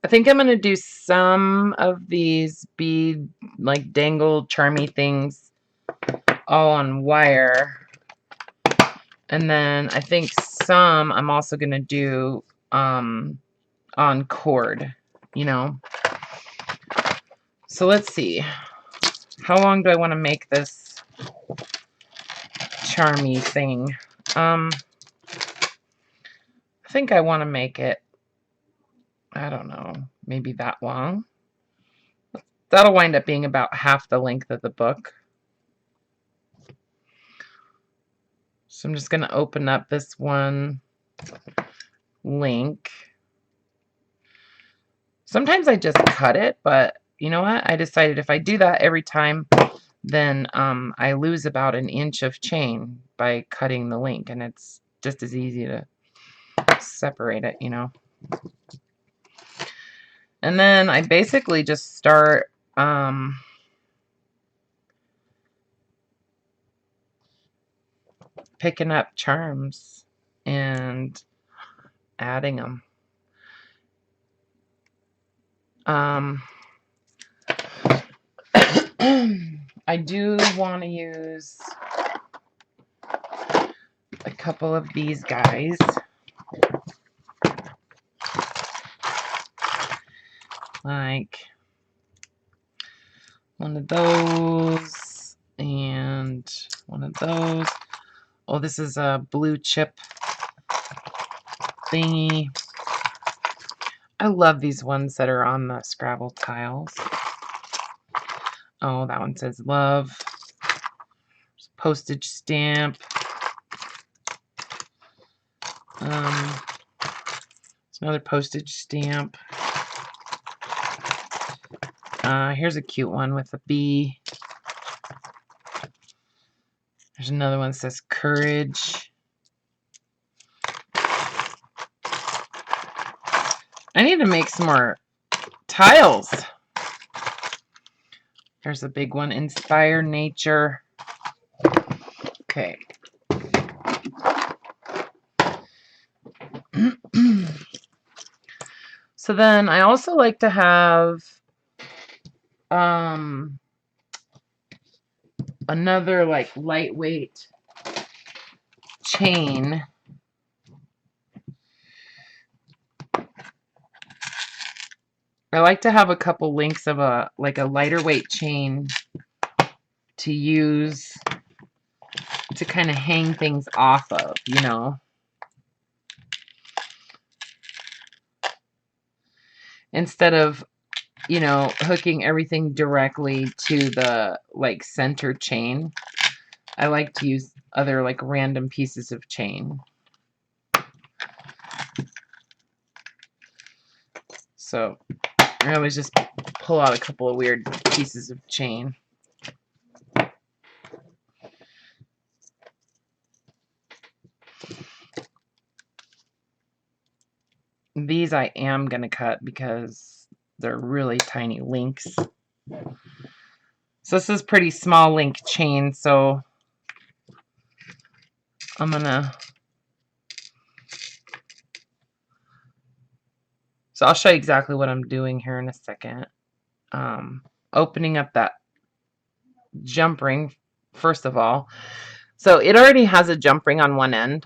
I think I'm going to do some of these bead, like, dangle charmy things all on wire. And then I think some I'm also going to do on cord, you know. So let's see. How long do I want to make this charmy thing? I think I want to make it, I don't know, maybe that long. That'll wind up being about half the length of the book. So I'm just going to open up this one link. Sometimes I just cut it, but you know what? I decided if I do that every time, then I lose about an inch of chain by cutting the link, and it's just as easy to separate it, you know. And then I basically just start picking up charms and adding them. I do want to use a couple of these guys. Like one of those and one of those. Oh, this is a blue chip thingy. I love these ones that are on the Scrabble tiles. Oh, that one says love. Postage stamp. It's another postage stamp. Here's a cute one with a bee. There's another one that says courage. I need to make some more tiles. There's a big one, inspire nature. Okay. So then I also like to have another like lightweight chain. I like to have a couple links of a lighter weight chain to use to kind of hang things off of, you know. Instead of, you know, hooking everything directly to the like center chain, I like to use other like random pieces of chain. So I always just pull out a couple of weird pieces of chain. These I am going to cut because they're really tiny links. So this is pretty small link chain, so I'm going to... So I'll show you exactly what I'm doing here in a second. Opening up that jump ring, first of all. So it already has a jump ring on one end.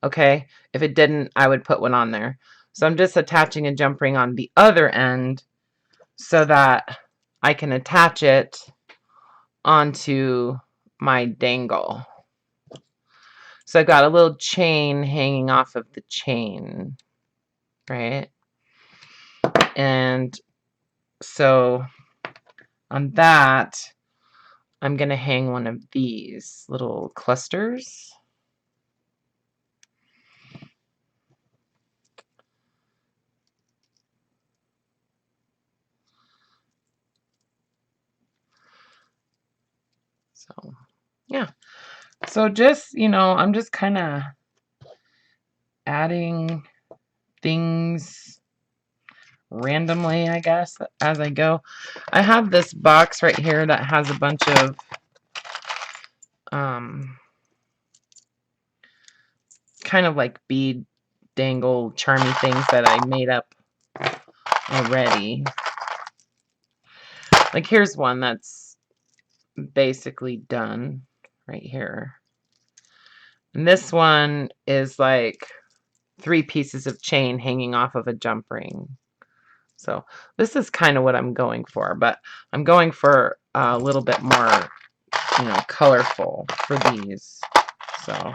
Okay, if it didn't, I would put one on there. So I'm just attaching a jump ring on the other end so that I can attach it onto my dangle. So I've got a little chain hanging off of the chain, right? And so on that, I'm going to hang one of these little clusters. So, yeah. So just, you know, I'm just kind of adding things randomly, I guess, as I go. I have this box right here that has a bunch of kind of like bead dangle charmy things that I made up already. Like here's one that's basically done right here. And this one is like 3 pieces of chain hanging off of a jump ring. So this is kind of what I'm going for, but I'm going for a little bit more, you know, colorful for these. So,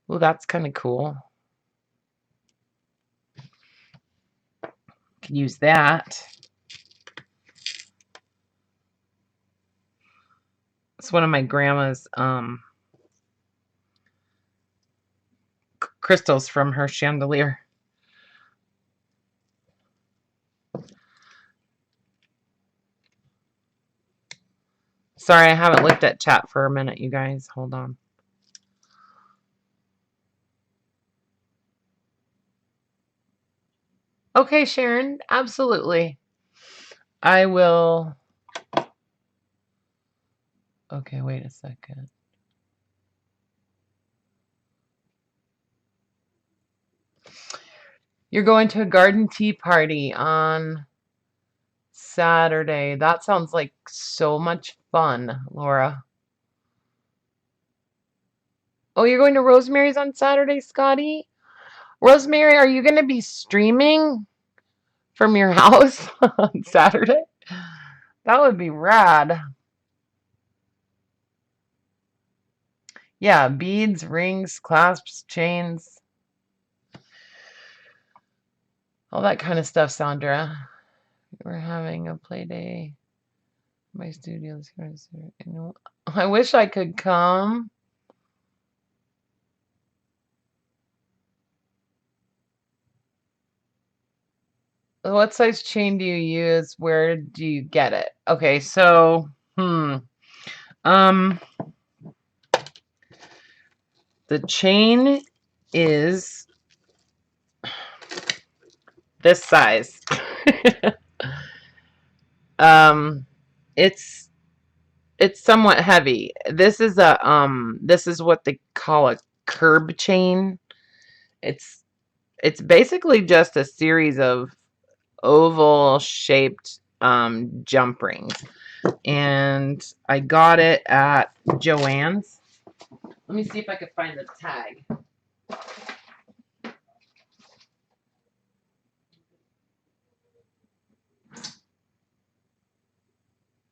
well, that's kind of cool. Can use that. It's one of my grandma's crystals from her chandelier. Sorry, I haven't looked at chat for a minute, you guys. Hold on. Okay, Sharon, absolutely. I will. Okay, wait a second. You're going to a garden tea party on Saturday. That sounds like so much fun, Laura. Oh, you're going to Rosemary's on Saturday, Scotty? Rosemary, are you going to be streaming from your house on Saturday? That would be rad. Yeah, beads, rings, clasps, chains. All that kind of stuff, Sandra. We're having a play day. My studio is going to... I wish I could come. What size chain do you use? Where do you get it? Okay, so, the chain is this size. It's somewhat heavy. This is this is what they call a curb chain. It's basically just a series of oval shaped jump rings, and I got it at Joann's. Let me see if I can find the tag.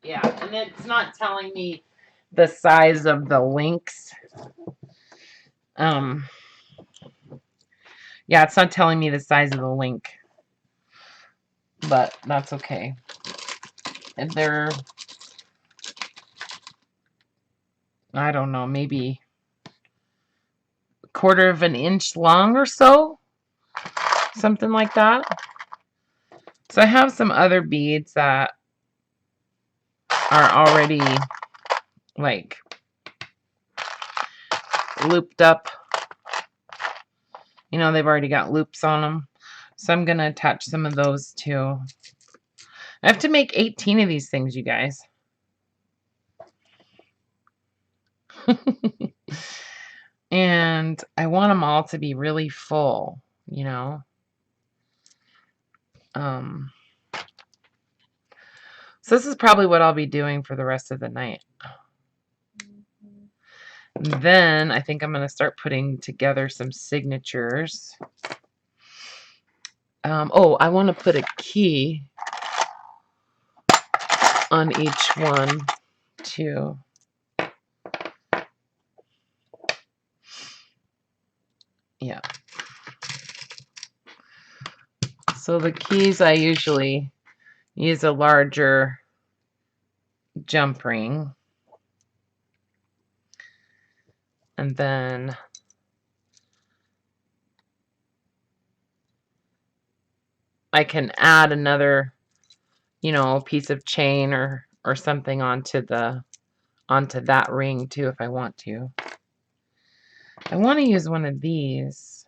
Yeah, and it's not telling me the size of the links. Yeah, it's not telling me the size of the link, but that's okay. And they're, I don't know, maybe a 1/4 of an inch long or so, something like that. So I have some other beads that are already like looped up You know, they've already got loops on them. So I'm going to attach some of those too. I have to make 18 of these things, you guys. And I want them all to be really full, you know. So this is probably what I'll be doing for the rest of the night. And then I think I'm going to start putting together some signatures. Oh, I want to put a key on each one too. Yeah. So the keys, I usually use a larger jump ring. And then I can add another, you know, piece of chain or something onto that ring too if I want to. I want to use one of these.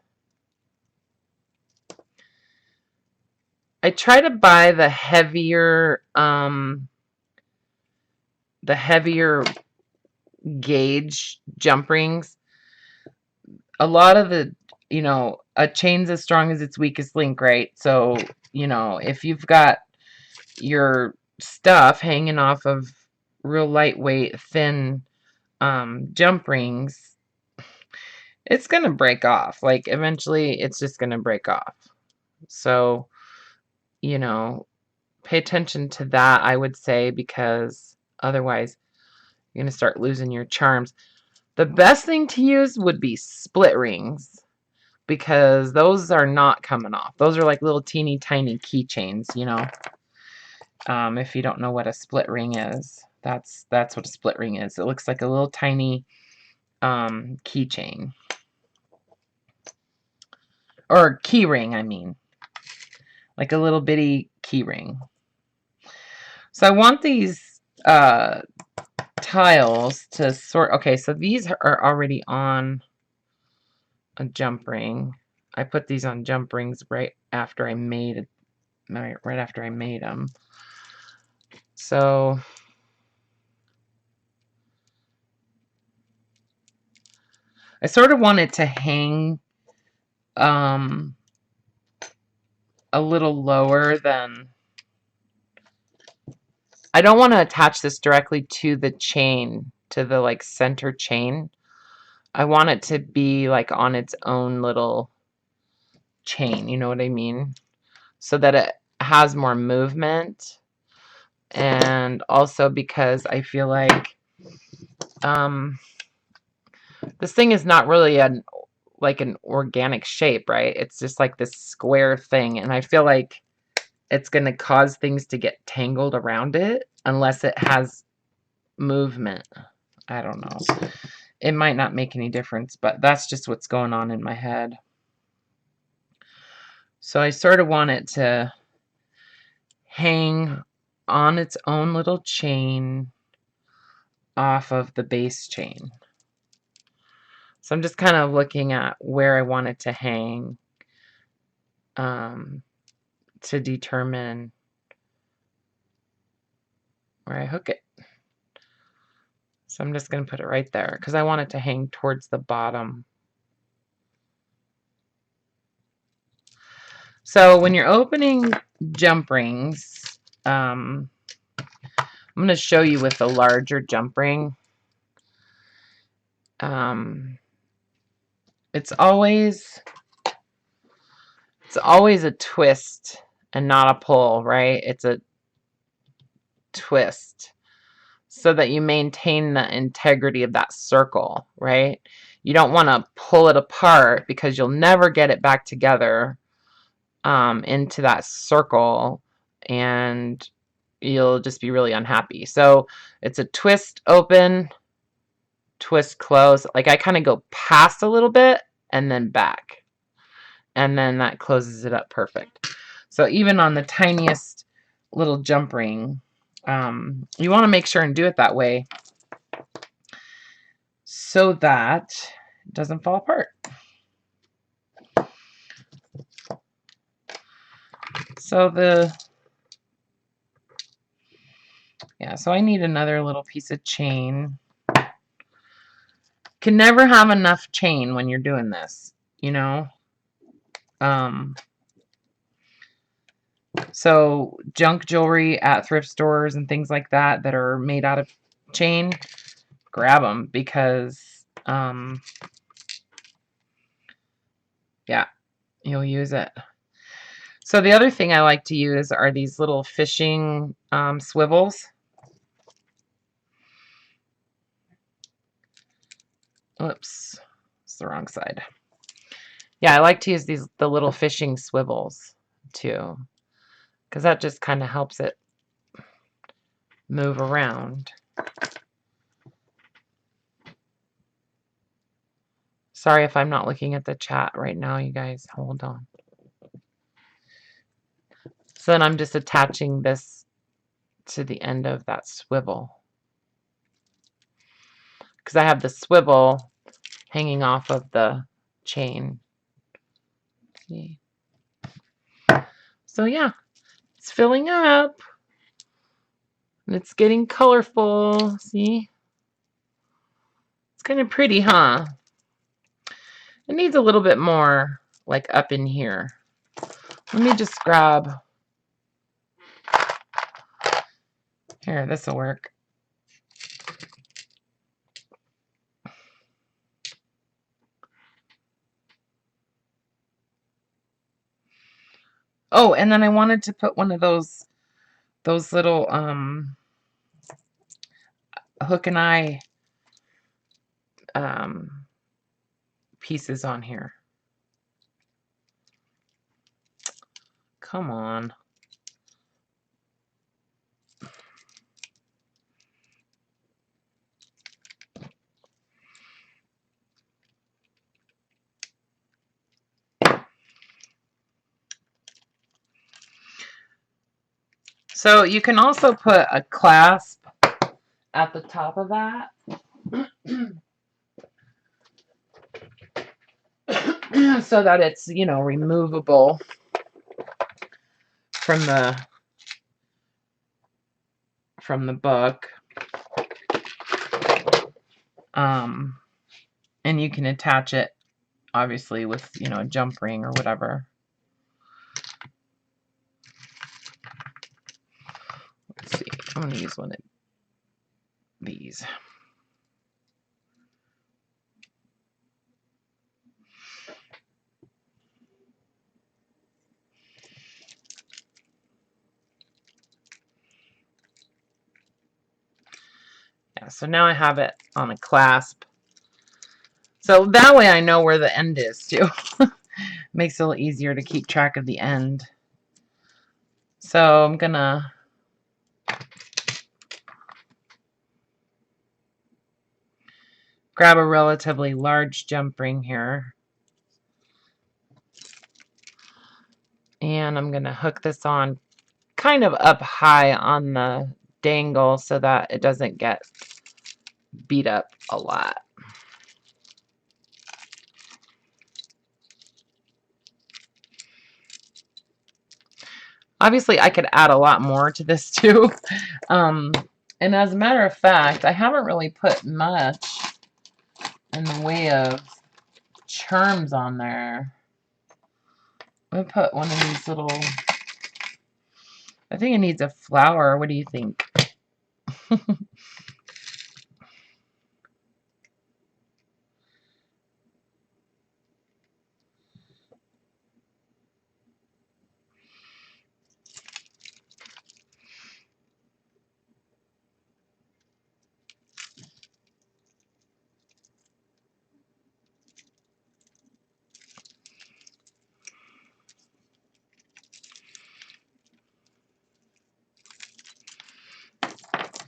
I try to buy the heavier gauge jump rings. A lot of the, you know, a chain's as strong as its weakest link, right? So, you know, if you've got your stuff hanging off of real lightweight, thin jump rings, it's going to break off. Like, eventually, it's just going to break off. So, you know, pay attention to that, I would say, because otherwise you're going to start losing your charms. The best thing to use would be split rings, because those are not coming off. Those are like little teeny tiny keychains, you know. If you don't know what a split ring is, that's what a split ring is. It looks like a little tiny keychain. Or key ring, I mean. Like a little bitty key ring. So I want these tiles to sort. Okay, so these are already on a jump ring. I put these on jump rings right after I made them. So I sort of want it to hang a little lower than. I don't want to attach this directly to the chain, to the like center chain. I want it to be like on its own little chain, you know what I mean? So that it has more movement. And also because I feel like this thing is not really like an organic shape, right? It's just like this square thing, and I feel like it's going to cause things to get tangled around it unless it has movement. I don't know. It might not make any difference, but that's just what's going on in my head. So I sort of want it to hang on its own little chain off of the base chain. So I'm just kind of looking at where I want it to hang to determine where I hook it. So I'm just going to put it right there because I want it to hang towards the bottom. So when you're opening jump rings, I'm going to show you with a larger jump ring. It's always a twist and not a pull, right? It's a twist so that you maintain the integrity of that circle, right? You don't want to pull it apart because you'll never get it back together into that circle, and you'll just be really unhappy. So it's a twist open, twist close. Like I kind of go past a little bit and then back, and then that closes it up perfect. So even on the tiniest little jump ring, you want to make sure and do it that way so that it doesn't fall apart. So so I need another little piece of chain. Can never have enough chain when you're doing this, you know. So junk jewelry at thrift stores and things like that that are made out of chain, grab them because yeah, you'll use it. So the other thing I like to use are these little fishing swivels. Oops, it's the wrong side. Yeah, I like to use the little fishing swivels too, because that just kind of helps it move around. Sorry if I'm not looking at the chat right now, you guys. Hold on. So then I'm just attaching this to the end of that swivel, because I have the swivel hanging off of the chain. See? So yeah, it's filling up. And it's getting colorful. See? It's kind of pretty, huh? It needs a little bit more, like, up in here. Let me just grab... Here, this will work. Oh, and then I wanted to put one of those little hook and eye pieces on here. Come on. So you can also put a clasp at the top of that. So that it's, you know, removable from the book. And you can attach it obviously with, you know, a jump ring or whatever. Let's see. I'm going to use one of these. Yeah, so now I have it on a clasp. So that way I know where the end is too. Makes it a little easier to keep track of the end. So I'm gonna grab a relatively large jump ring here. And I'm gonna hook this on kind of up high on the dangle so that it doesn't get beat up a lot. Obviously, I could add a lot more to this too. And as a matter of fact, I haven't really put much in the way of charms on there. I'm going to put one of these little... I think it needs a flower. What do you think?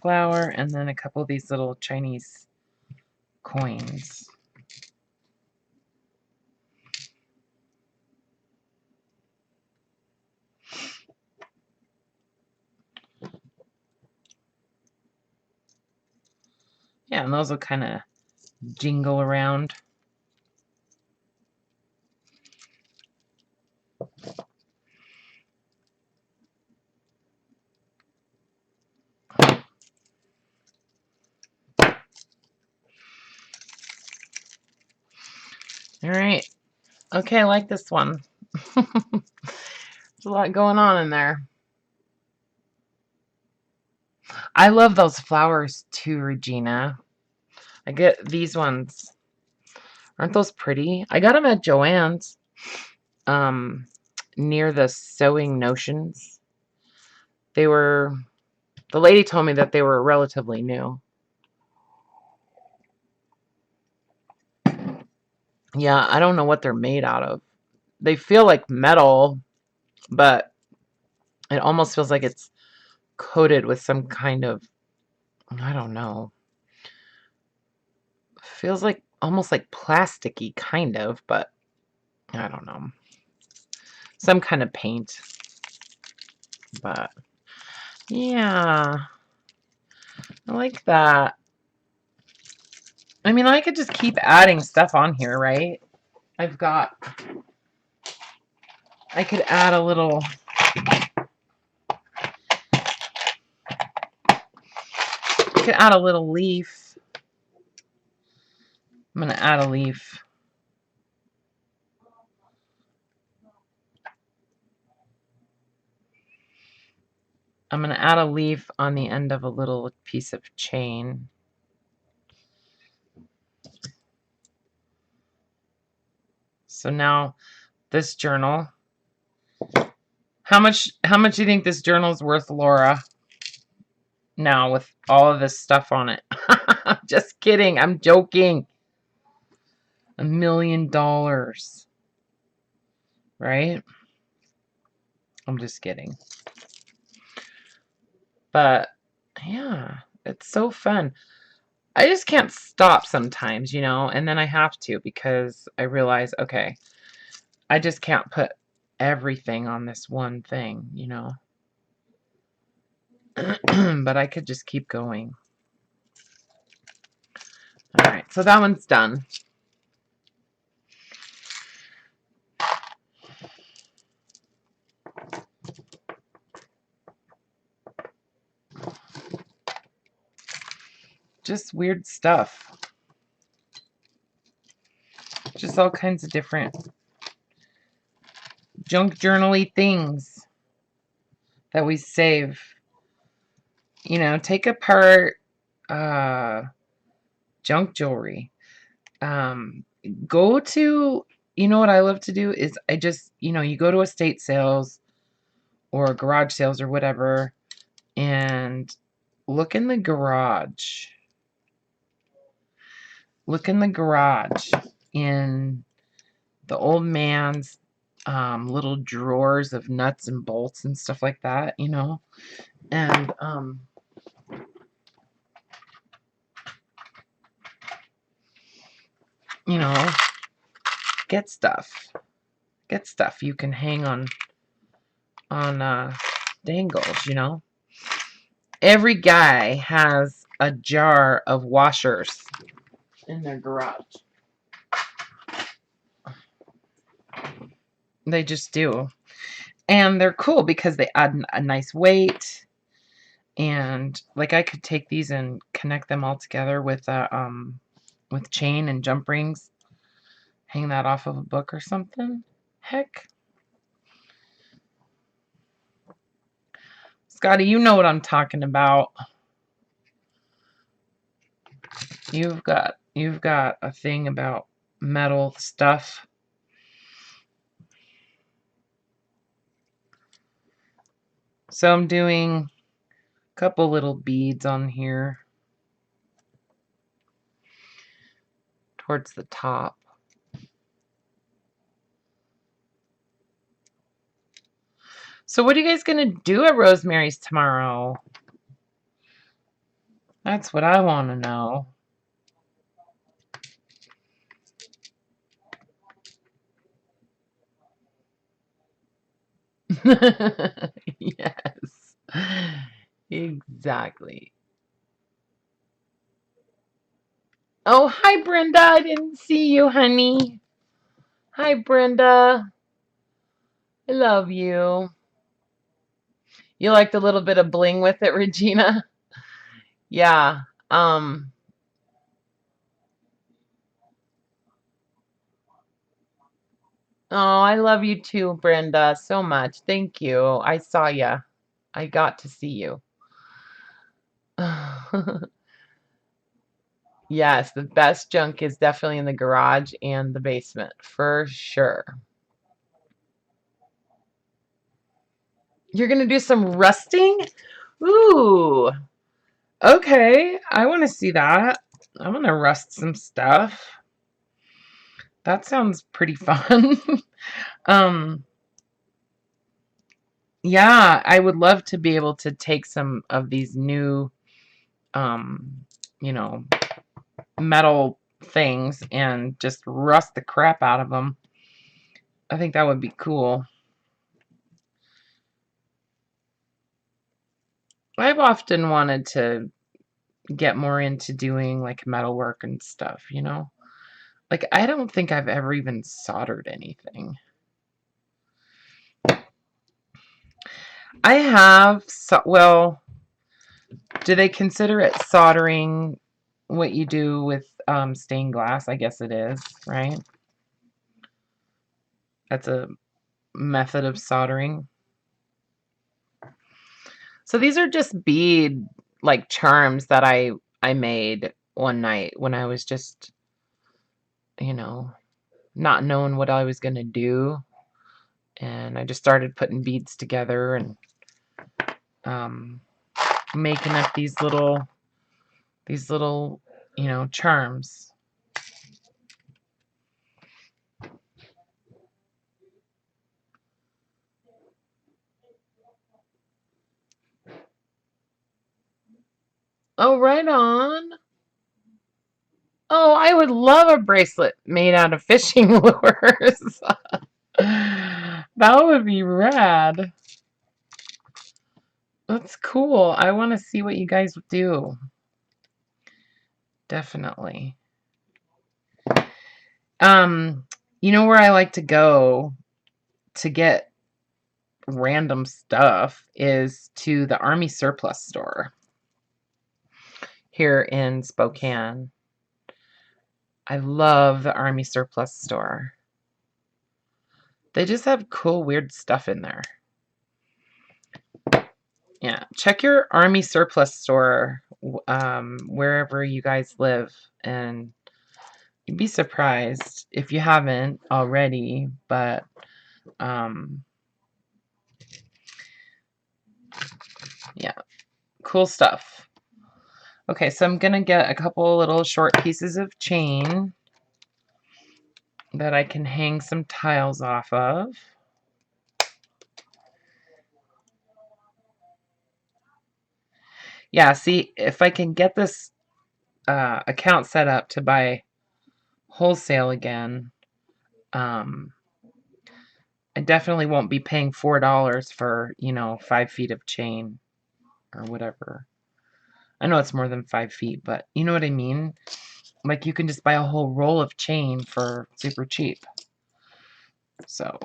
Flower, and then a couple of these little Chinese coins. Yeah, and those will kind of jingle around. All right. Okay, I like this one. There's a lot going on in there. I love those flowers too, Regina. I get these ones. Aren't those pretty? I got them at Joann's, near the Sewing Notions. They were, the lady told me that they were relatively new. Yeah, I don't know what they're made out of. They feel like metal, but it almost feels like it's coated with some kind of, I don't know. Feels like almost like plasticky, kind of, but I don't know. Some kind of paint. But yeah, I like that. I mean, I could just keep adding stuff on here, right? I could add a little, leaf. I'm going to add a leaf. I'm going to add a leaf on the end of a little piece of chain. So now this journal, how much do you think this journal is worth, Laura? Now with all of this stuff on it. Just kidding. I'm joking. $1 million. Right? I'm just kidding. But yeah, it's so fun. I just can't stop sometimes, you know, and then I have to because I realize, okay, I just can't put everything on this one thing, you know. But I could just keep going. All right, so that one's done. Just weird stuff. Just all kinds of different junk journal-y things that we save. You know, take apart junk jewelry. Go to, you know what I love to do is I just, you know, you go to estate sales or garage sales or whatever and look in the garage. Look in the garage in the old man's little drawers of nuts and bolts and stuff like that, you know, and you know, get stuff you can hang on dangles, you know. Every guy has a jar of washers in their garage. They just do. And they're cool because they add a nice weight. And like I could take these and connect them all together with chain and jump rings. Hang that off of a book or something. Heck. Scotty, you know what I'm talking about. You've got a thing about metal stuff. So I'm doing a couple little beads on here towards the top. So what are you guys going to do at Rosemary's tomorrow? That's what I want to know. Yes. Exactly. Oh, hi, Brenda. I didn't see you, honey. Hi, Brenda. I love you. You liked a little bit of bling with it, Regina? Yeah. Um, Oh, I love you too, Brenda, so much. Thank you. I saw ya. I got to see you. Yes, the best junk is definitely in the garage and the basement, for sure. You're gonna do some rusting? Ooh, okay. I want to see that. I'm gonna rust some stuff. That sounds pretty fun. um, yeah, I would love to be able to take some of these new, um, you know, metal things and just rust the crap out of them. I think that would be cool. I've often wanted to get more into doing like metalwork and stuff, you know? Like, I don't think I've ever even soldered anything. I have, well, do they consider it soldering what you do with stained glass? I guess it is, right? That's a method of soldering. So these are just bead like charms that I made one night when I was just, you know, not knowing what I was going to do, and I just started putting beads together and making up these little, you know, charms. Oh, right on. Oh, I would love a bracelet made out of fishing lures. That would be rad. That's cool. I want to see what you guys do. Definitely. You know where I like to go to get random stuff is to the Army Surplus store here in Spokane. I love the Army Surplus store. They just have cool, weird stuff in there. Yeah, check your Army Surplus store wherever you guys live, and you'd be surprised if you haven't already, but yeah, cool stuff. Okay, so I'm gonna get a couple little short pieces of chain that I can hang some tiles off of. Yeah, see, if I can get this account set up to buy wholesale again, I definitely won't be paying $4 for, you know, 5 feet of chain or whatever. I know it's more than 5 feet, but you know what I mean? Like, you can just buy a whole roll of chain for super cheap. So,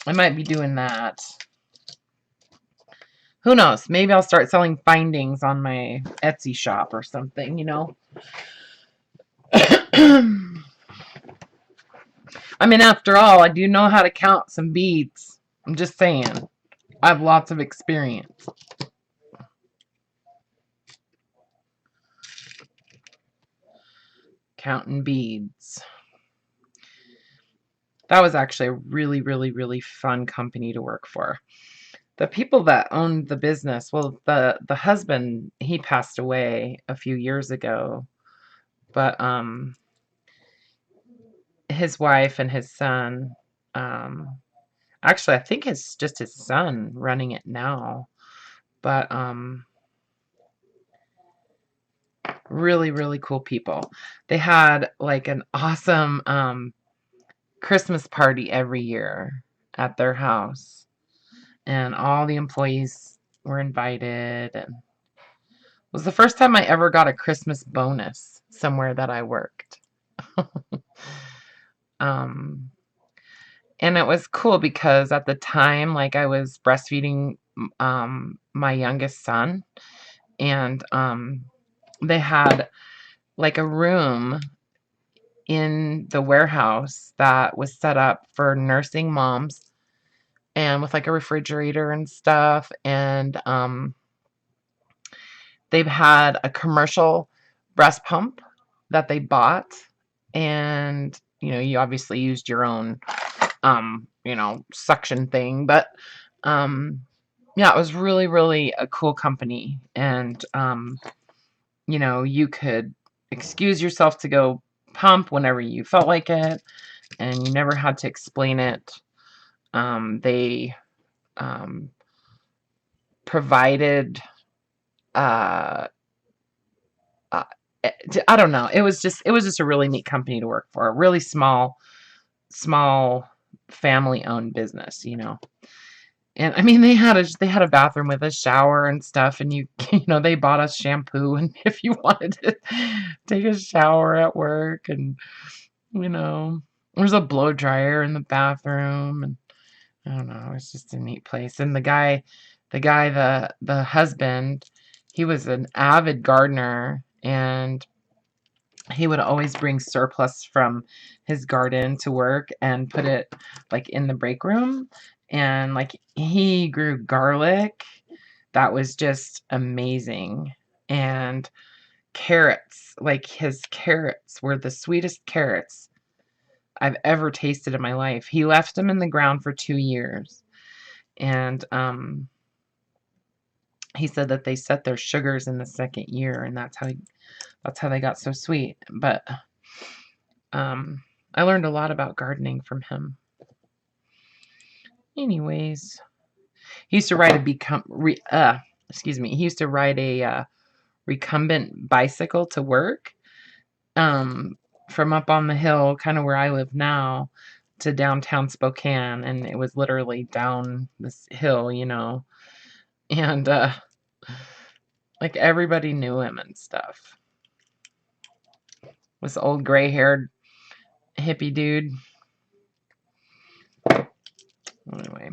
I might be doing that. Who knows? Maybe I'll start selling findings on my Etsy shop or something, you know? I mean, after all, I do know how to count some beads. I'm just saying. I have lots of experience. Counting beads. That was actually a really, really, really fun company to work for. The people that owned the business, well, the husband, he passed away a few years ago, but his wife and his son, actually, I think it's just his son running it now, but really, really cool people. They had like an awesome Christmas party every year at their house, and all the employees were invited, and it was the first time I ever got a Christmas bonus somewhere that I worked. um and it was cool because at the time, like, I was breastfeeding my youngest son, and they had like a room in the warehouse that was set up for nursing moms, and with like a refrigerator and stuff. And they've had a commercial breast pump that they bought, and you obviously used your own suction thing, but yeah, it was really, really a cool company. And you could excuse yourself to go pump whenever you felt like it, and you never had to explain it. They provided uh, uh, I don't know. It was just a really neat company to work for. A really small family owned business, And I mean, they had a bathroom with a shower and stuff, and they bought us shampoo, and if you wanted to take a shower at work, and there's a blow dryer in the bathroom, and I don't know, it's just a neat place. And the husband, he was an avid gardener, and he would always bring surplus from his garden to work and put it like in the break room. And like he grew garlic that was just amazing. And carrots, like his carrots were the sweetest carrots I've ever tasted in my life. He left them in the ground for 2 years. And he said that they set their sugars in the second year, and that's how they got so sweet. But I learned a lot about gardening from him. Anyways, he used to ride he used to ride a recumbent bicycle to work, from up on the hill, kind of where I live now, to downtown Spokane, and it was literally down this hill, and like everybody knew him and stuff. This old gray-haired hippie dude. Anyway,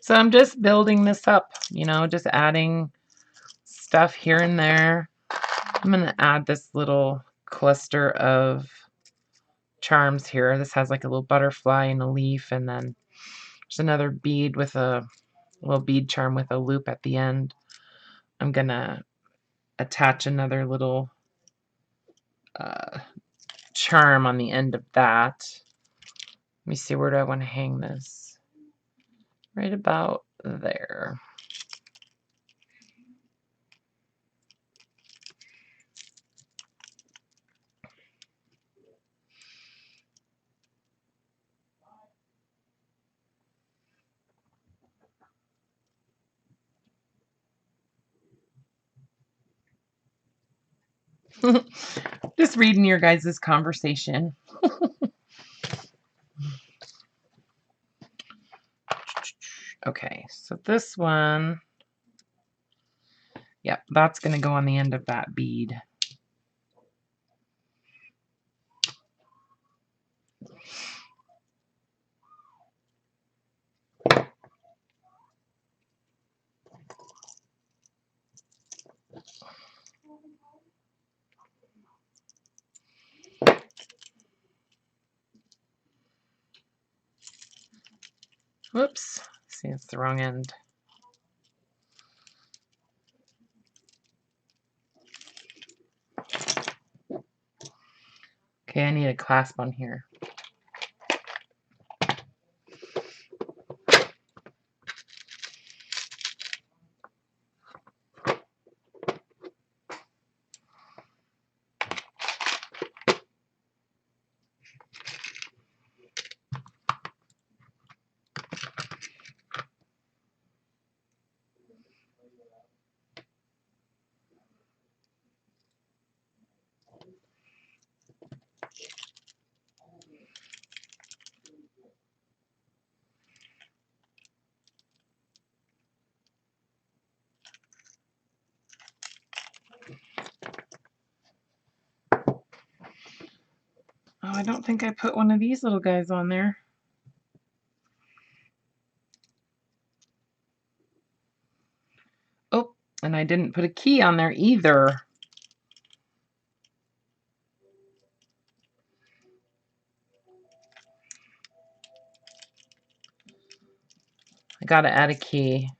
so I'm just building this up, just adding stuff here and there. I'm going to add this little cluster of charms here. This has like a little butterfly and a leaf, and then there's another bead with a little bead charm with a loop at the end. I'm going to attach another little charm on the end of that. Let me see, where do I want to hang this? Right about there. Just reading your guys' conversation. Okay, so this one, yep, that's going to go on the end of that bead. Whoops, see, it's the wrong end. Okay, I need a clasp on here. Oh, I don't think I put one of these little guys on there. Oh, and I didn't put a key on there either. I gotta add a key.